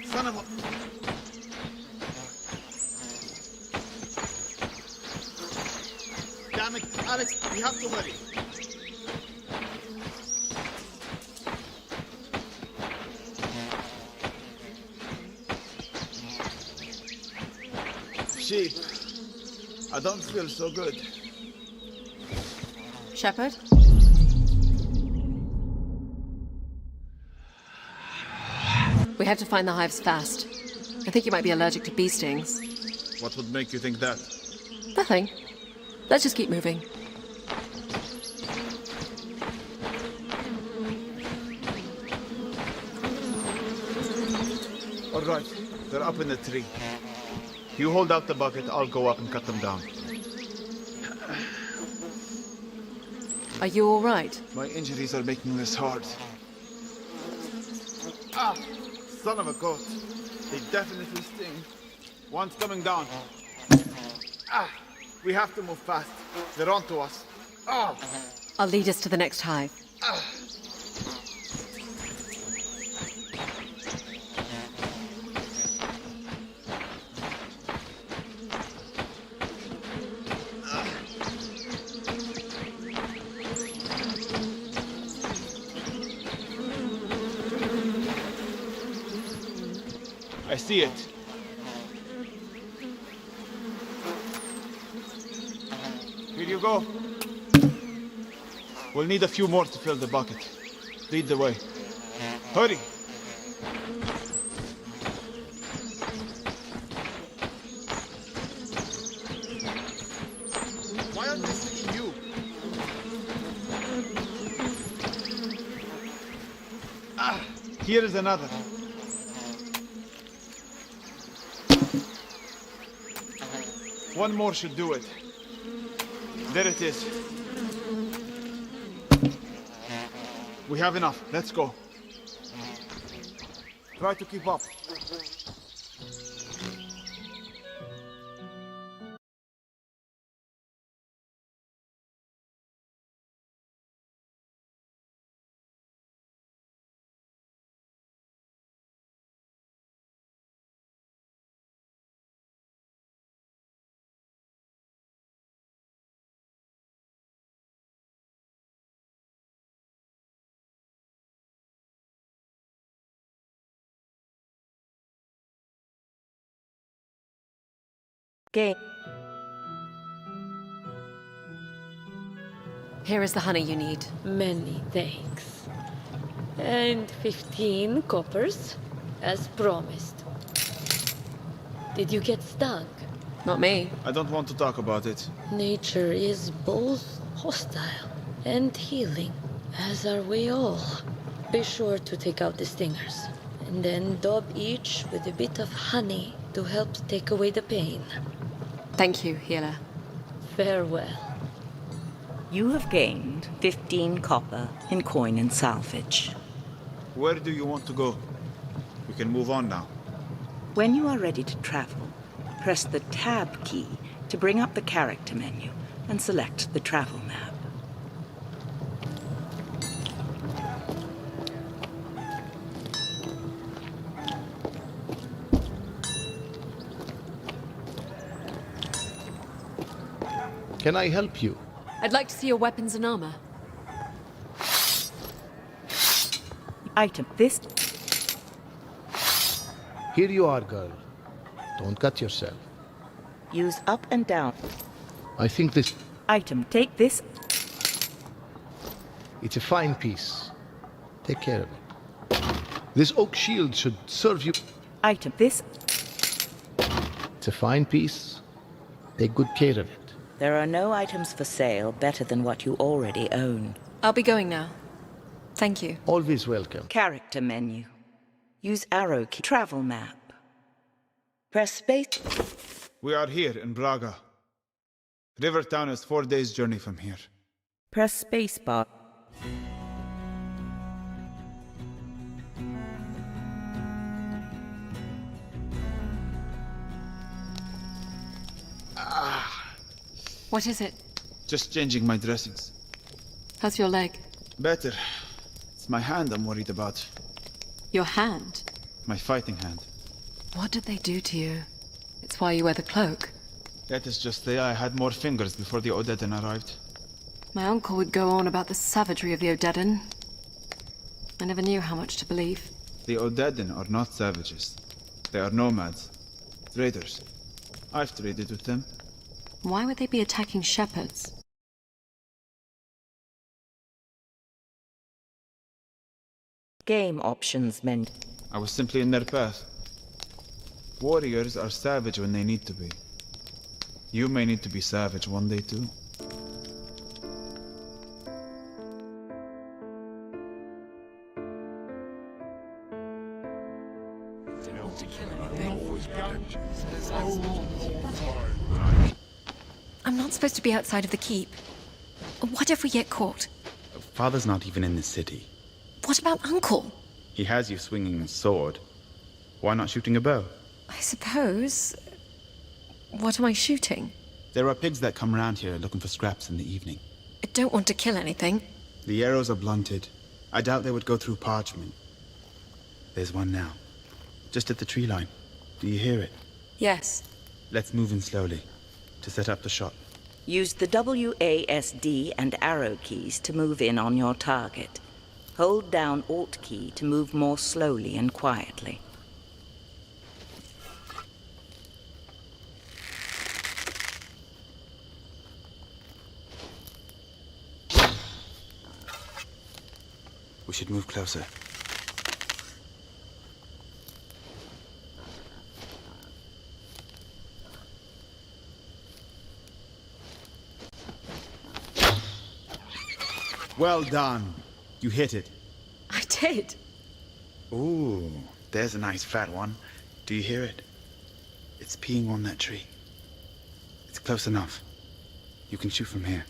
Son of a... Damn it, Alex, we have to hurry. Sheep. I don't feel so good. Shepherd? We have to find the hives fast. I think you might be allergic to bee stings. What would make you think that? Nothing. Let's just keep moving. All right, they're up in the tree. You hold out the bucket, I'll go up and cut them down. Are you all right? My injuries are making this hard. Ah! Son of a goat. They definitely sting. One's coming down. Ah! We have to move fast. They're onto us. Ah! I'll lead us to the next hive. Ah! I see it. Here you go. We'll need a few more to fill the bucket. Lead the way. Hurry! Why aren't they stinging you? Ah! Here is another. One more should do it. There it is. We have enough. Let's go. Try to keep up. Game. Here is the honey you need. Many thanks. And 15 coppers, as promised. Did you get stung? Not me. I don't want to talk about it. Nature is both hostile and healing, as are we all. Be sure to take out the stingers, and then daub each with a bit of honey to help take away the pain. Thank you, healer. Farewell. You have gained 15 copper in coin and salvage. Where do you want to go? We can move on now. When you are ready to travel, press the Tab key to bring up the character menu and select the travel map. Can I help you? I'd like to see your weapons and armor. Item this. Here you are, girl. Don't cut yourself. Use up and down. I think this... Item take this. It's a fine piece. Take care of it. This oak shield should serve you... Item this. It's a fine piece. Take good care of it. There are no items for sale better than what you already own. I'll be going now. Thank you. Always welcome. Character menu. Use arrow key. Travel map. Press space. We are here in Braga. Rivertown is 4 days' journey from here. Press spacebar. What is it? Just changing my dressings. How's your leg? Better. It's my hand I'm worried about. Your hand? My fighting hand. What did they do to you? It's why you wear the cloak. That is just the I had more fingers before the Odedan arrived. My uncle would go on about the savagery of the Odedan. I never knew how much to believe. The Odedan are not savages. They are nomads. Traders. I've traded with them. Why would they be attacking shepherds? Game options menu. I was simply in their path. Warriors are savage when they need to be. You may need to be savage one day too. I'm not supposed to be outside of the keep. What if we get caught? Father's not even in the city. What about Uncle? He has you swinging a sword. Why not shooting a bow? I suppose... What am I shooting? There are pigs that come around here looking for scraps in the evening. I don't want to kill anything. The arrows are blunted. I doubt they would go through parchment. There's one now. Just at the tree line. Do you hear it? Yes. Let's move in slowly to set up the shot. Use the WASD and arrow keys to move in on your target. Hold down Alt key to move more slowly and quietly. We should move closer. Well done. You hit it. I did. Ooh, there's a nice fat one. Do you hear it? It's peeing on that tree. It's close enough. You can shoot from here.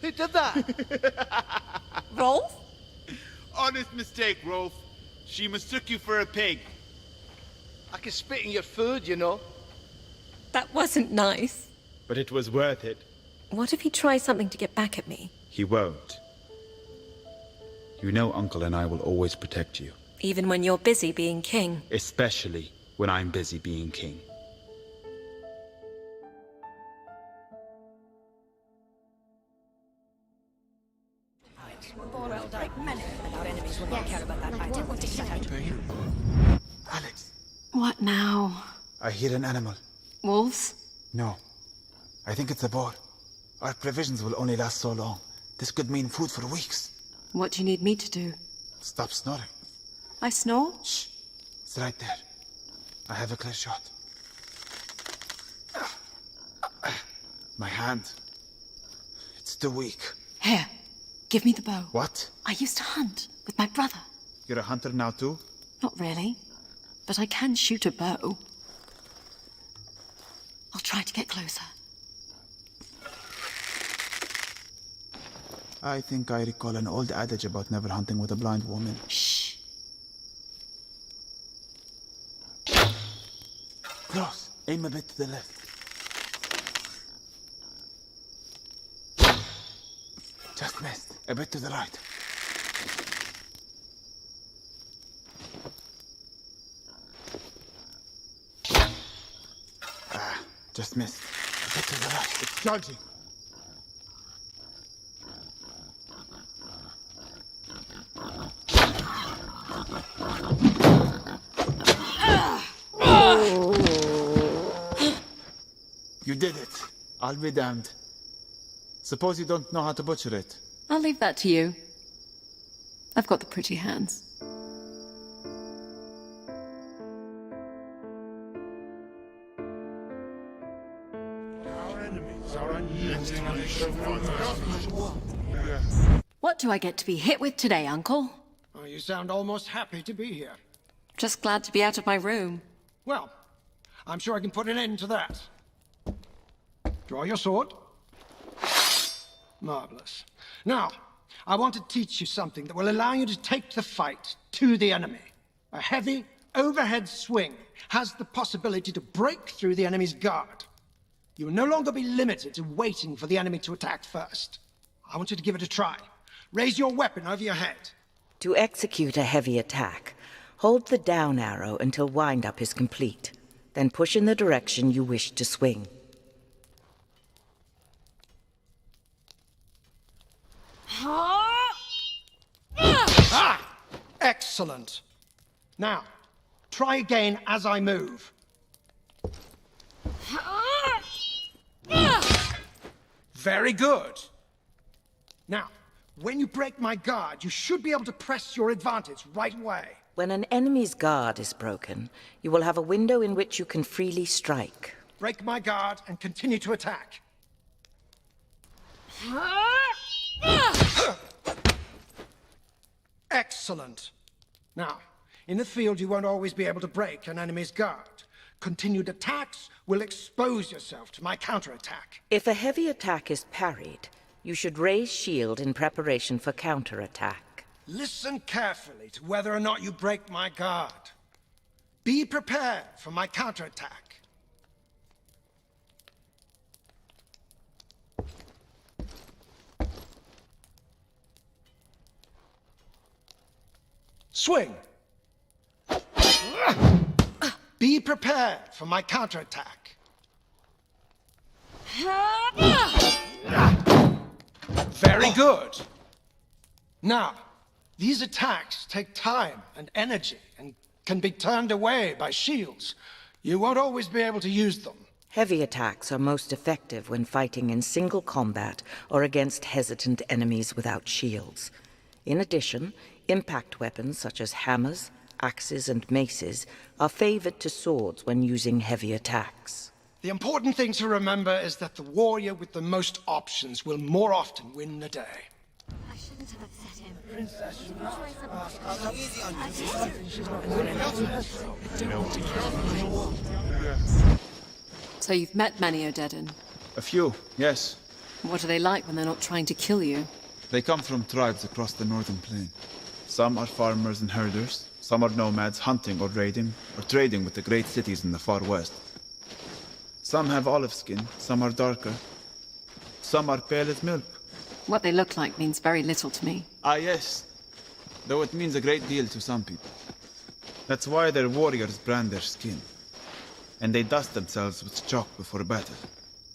Who did that? Rolf? Honest mistake, Rolf. She mistook you for a pig. I can spit in your food, you know. That wasn't nice. But it was worth it. What if he tries something to get back at me? He won't. You know Uncle and I will always protect you. Even when you're busy being king. Especially when I'm busy being king. Alex. What now? I hear an animal. Wolves? No. I think it's a boar. Our provisions will only last so long. This could mean food for weeks. What do you need me to do? Stop snoring. I snore? Shh. It's right there. I have a clear shot. My hand. It's too weak. Here, give me the bow. What? I used to hunt with my brother. You're a hunter now too? Not really, but I can shoot a bow. I'll try to get closer. I think I recall an old adage about never hunting with a blind woman. Shh. Close. Aim a bit to the left. Just missed. A bit to the right. Just missed. A bit to the right. It's charging. You did it. I'll be damned. Suppose you don't know how to butcher it. I'll leave that to you. I've got the pretty hands. What do I get to be hit with today, Uncle? Oh, you sound almost happy to be here. Just glad to be out of my room. Well, I'm sure I can put an end to that. Draw your sword. Marvelous. Now, I want to teach you something that will allow you to take the fight to the enemy. A heavy, overhead swing has the possibility to break through the enemy's guard. You will no longer be limited to waiting for the enemy to attack first. I want you to give it a try. Raise your weapon over your head. To execute a heavy attack, hold the down arrow until wind-up is complete. Then push in the direction you wish to swing. Ah! Excellent. Now, try again as I move. Very good. Now, when you break my guard, you should be able to press your advantage right away. When an enemy's guard is broken, you will have a window in which you can freely strike. Break my guard and continue to attack. Excellent. Now, in the field you won't always be able to break an enemy's guard. Continued attacks will expose yourself to my counterattack. If a heavy attack is parried, you should raise shield in preparation for counterattack. Listen carefully to whether or not you break my guard. Be prepared for my counterattack. Swing. Be prepared for my counterattack. Very good. Now, these attacks take time and energy and can be turned away by shields. You won't always be able to use them. Heavy attacks are most effective when fighting in single combat or against hesitant enemies without shields. In addition, impact weapons such as hammers, axes, and maces are favored to swords when using heavy attacks. The important thing to remember is that the warrior with the most options will more often win the day. I shouldn't have upset him. So you've met many Odedan? A few, yes. What are they like when they're not trying to kill you? They come from tribes across the northern plain. Some are farmers and herders. Some are nomads hunting or raiding or trading with the great cities in the far west. Some have olive skin, some are darker. Some are pale as milk. What they look like means very little to me. Ah, yes. though it means a great deal to some people. That's why their warriors brand their skin, and they dust themselves with chalk before battle.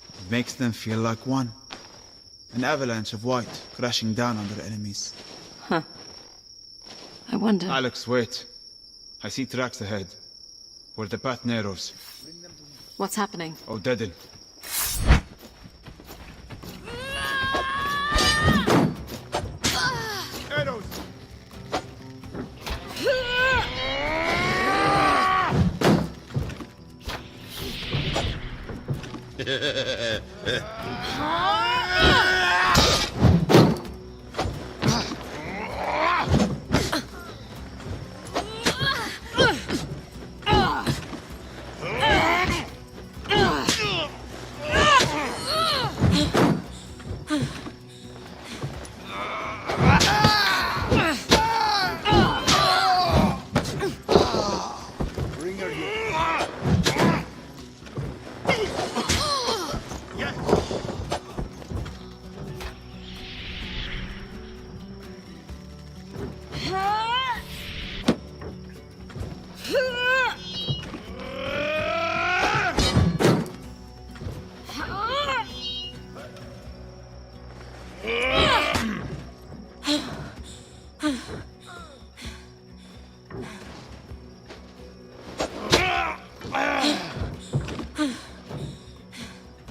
It makes them feel like one. An avalanche of white crashing down on their enemies. Huh. I wonder... Alex, wait. I see tracks ahead, where the path narrows. What's happening? Oh, dead end. Arrows!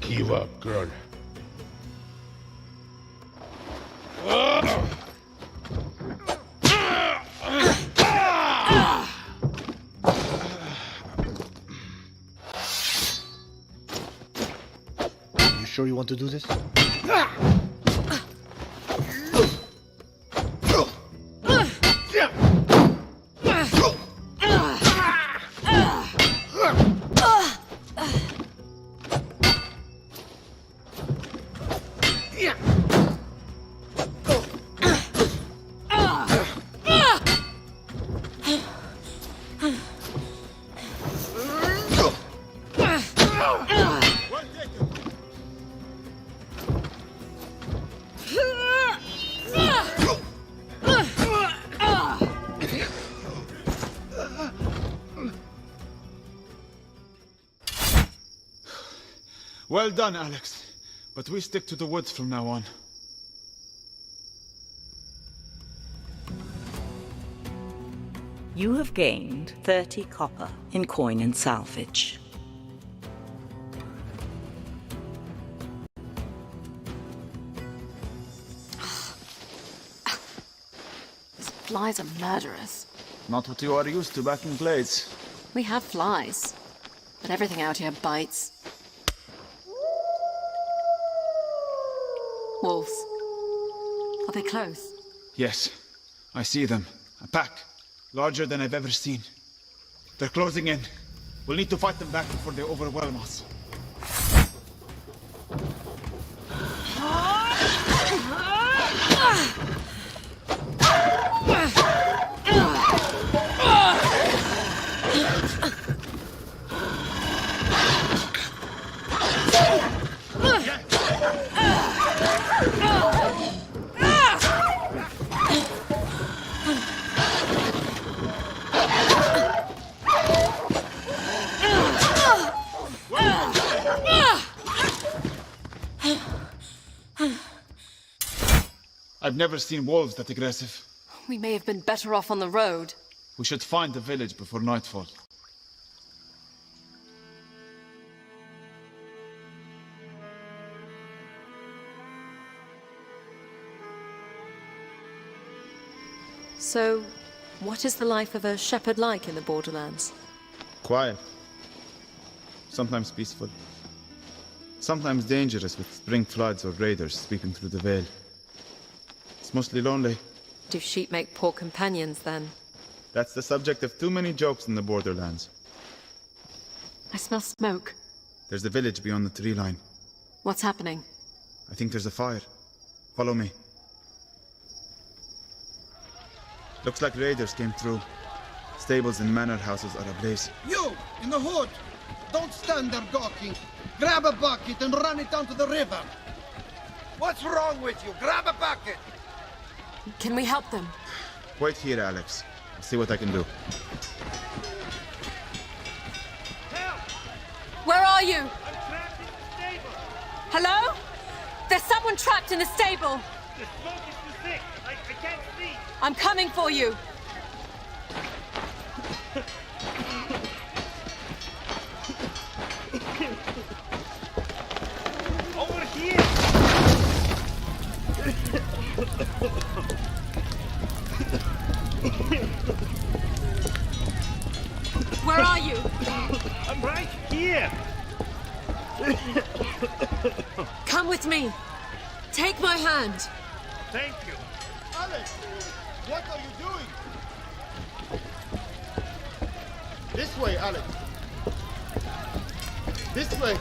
Give up, girl. You sure you want to do this? Well done, Alex. But we stick to the woods from now on. You have gained 30 copper in coin and salvage. These flies are murderous. Not what you are used to back in Glades. We have flies, but everything out here bites. Wolves. Are they close? Yes, I see them. A pack, larger than I've ever seen. They're closing in. We'll need to fight them back before they overwhelm us. I've never seen wolves that aggressive. We may have been better off on the road. We should find the village before nightfall. So, what is the life of a shepherd like in the Borderlands? Quiet. Sometimes peaceful. Sometimes dangerous with spring floods or raiders sweeping through the Vale. It's mostly lonely. Do sheep make poor companions, then? That's the subject of too many jokes in the Borderlands. I smell smoke. There's the village beyond the tree line. What's happening? I think there's a fire. Follow me. Looks like raiders came through. Stables and manor houses are ablaze. You, in the hood! Don't stand there gawking! Grab a bucket and run it down to the river! What's wrong with you? Grab a bucket! Can we help them? Wait here, Alex. I'll see what I can do. Where are you? Hello? There's someone trapped in the stable. The smoke is too thick. I can't see. I'm coming for you. Over here. Where are you? I'm right here. Come with me. Take my hand. Thank you. Alex, what are you doing? This way, Alex. This way.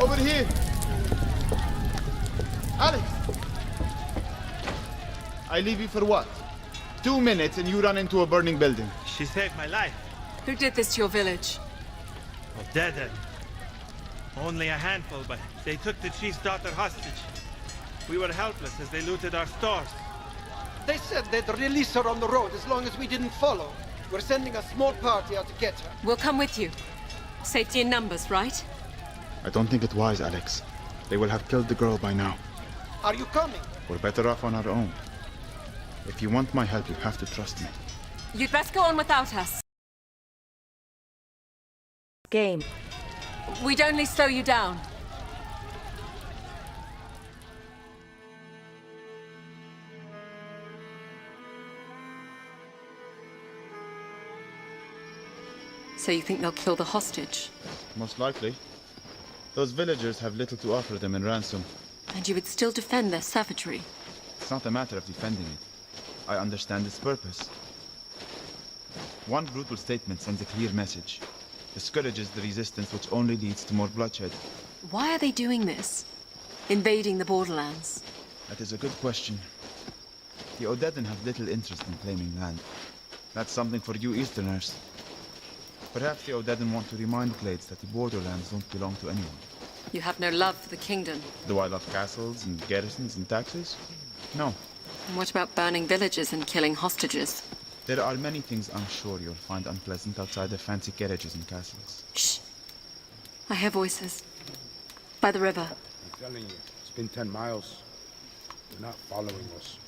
Over here. Alex. I leave you for what? 2 minutes and you run into a burning building. She saved my life. Who did this to your village? Of dead end. Only a handful, but they took the chief's daughter hostage. We were helpless as they looted our stores. They said they'd release her on the road as long as we didn't follow. We're sending a small party out to get her. We'll come with you. Safety in numbers, right? I don't think it wise, Alex. They will have killed the girl by now. Are you coming? We're better off on our own. If you want my help, you have to trust me. You'd best go on without us. Game. We'd only slow you down. So you think they'll kill the hostage? Most likely. Those villagers have little to offer them in ransom. And you would still defend their savagery? It's not a matter of defending it. I understand its purpose. One brutal statement sends a clear message. Discourages the resistance, which only leads to more bloodshed. Why are they doing this? Invading the borderlands? That is a good question. The Odedan have little interest in claiming land. That's something for you Easterners. Perhaps the Odedan want to remind Glades that the borderlands don't belong to anyone. You have no love for the kingdom. Do I love castles and garrisons and taxes? No. And what about burning villages and killing hostages? There are many things I'm sure you'll find unpleasant outside the fancy carriages and castles. Shh. I hear voices. By the river. I'm telling you, it's been 10 miles. They're not following us.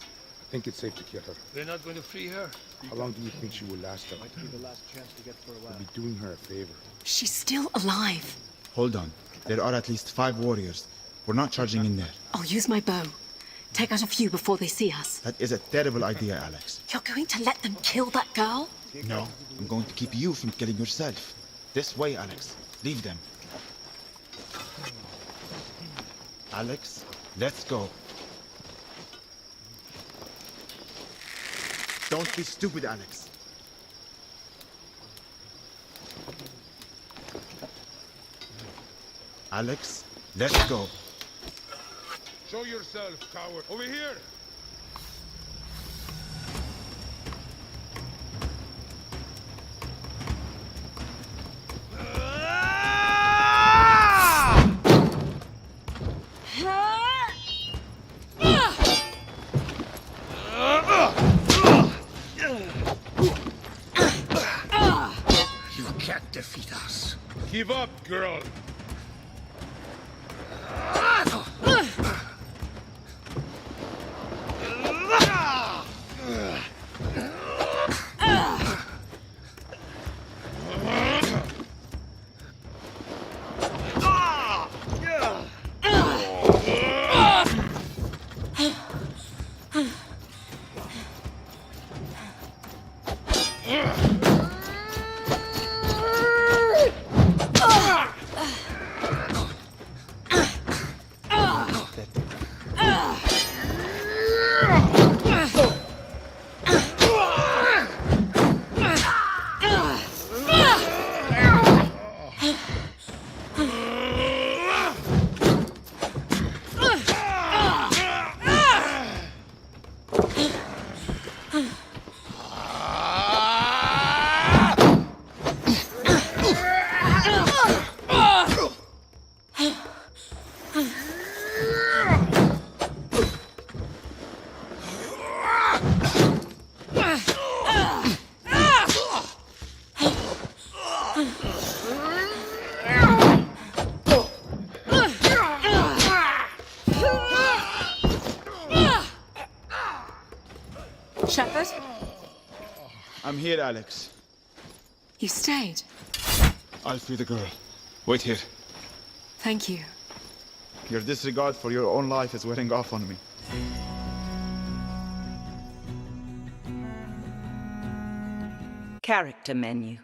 I think it's safe to kill her. They're not going to free her. How long do you think she will last up? Might be the last chance to get through. We'll be doing her a favor. She's still alive. Hold on. There are at least 5 warriors. We're not charging in there. I'll use my bow. Take out a few before they see us. That is a terrible idea, Alex. You're going to let them kill that girl? No, I'm going to keep you from killing yourself. This way, Alex. Leave them. Alex, let's go. Don't be stupid, Alex. Alex, let's go. Show yourself, coward. Over here! You can't defeat us. Give up, girl! Shepherd? I'm here, Alex. You stayed. I'll free the girl. Wait here. Thank you. Your disregard for your own life is wearing off on me. Character menu.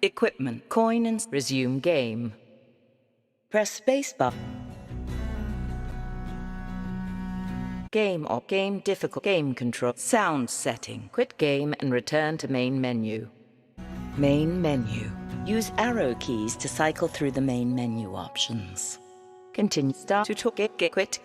Equipment, coin and resume game. Press spacebar. Game or game difficult, game control, sound setting. Quit game and return to main menu. Main menu. Use arrow keys to cycle through the main menu options. Continue start to get quit.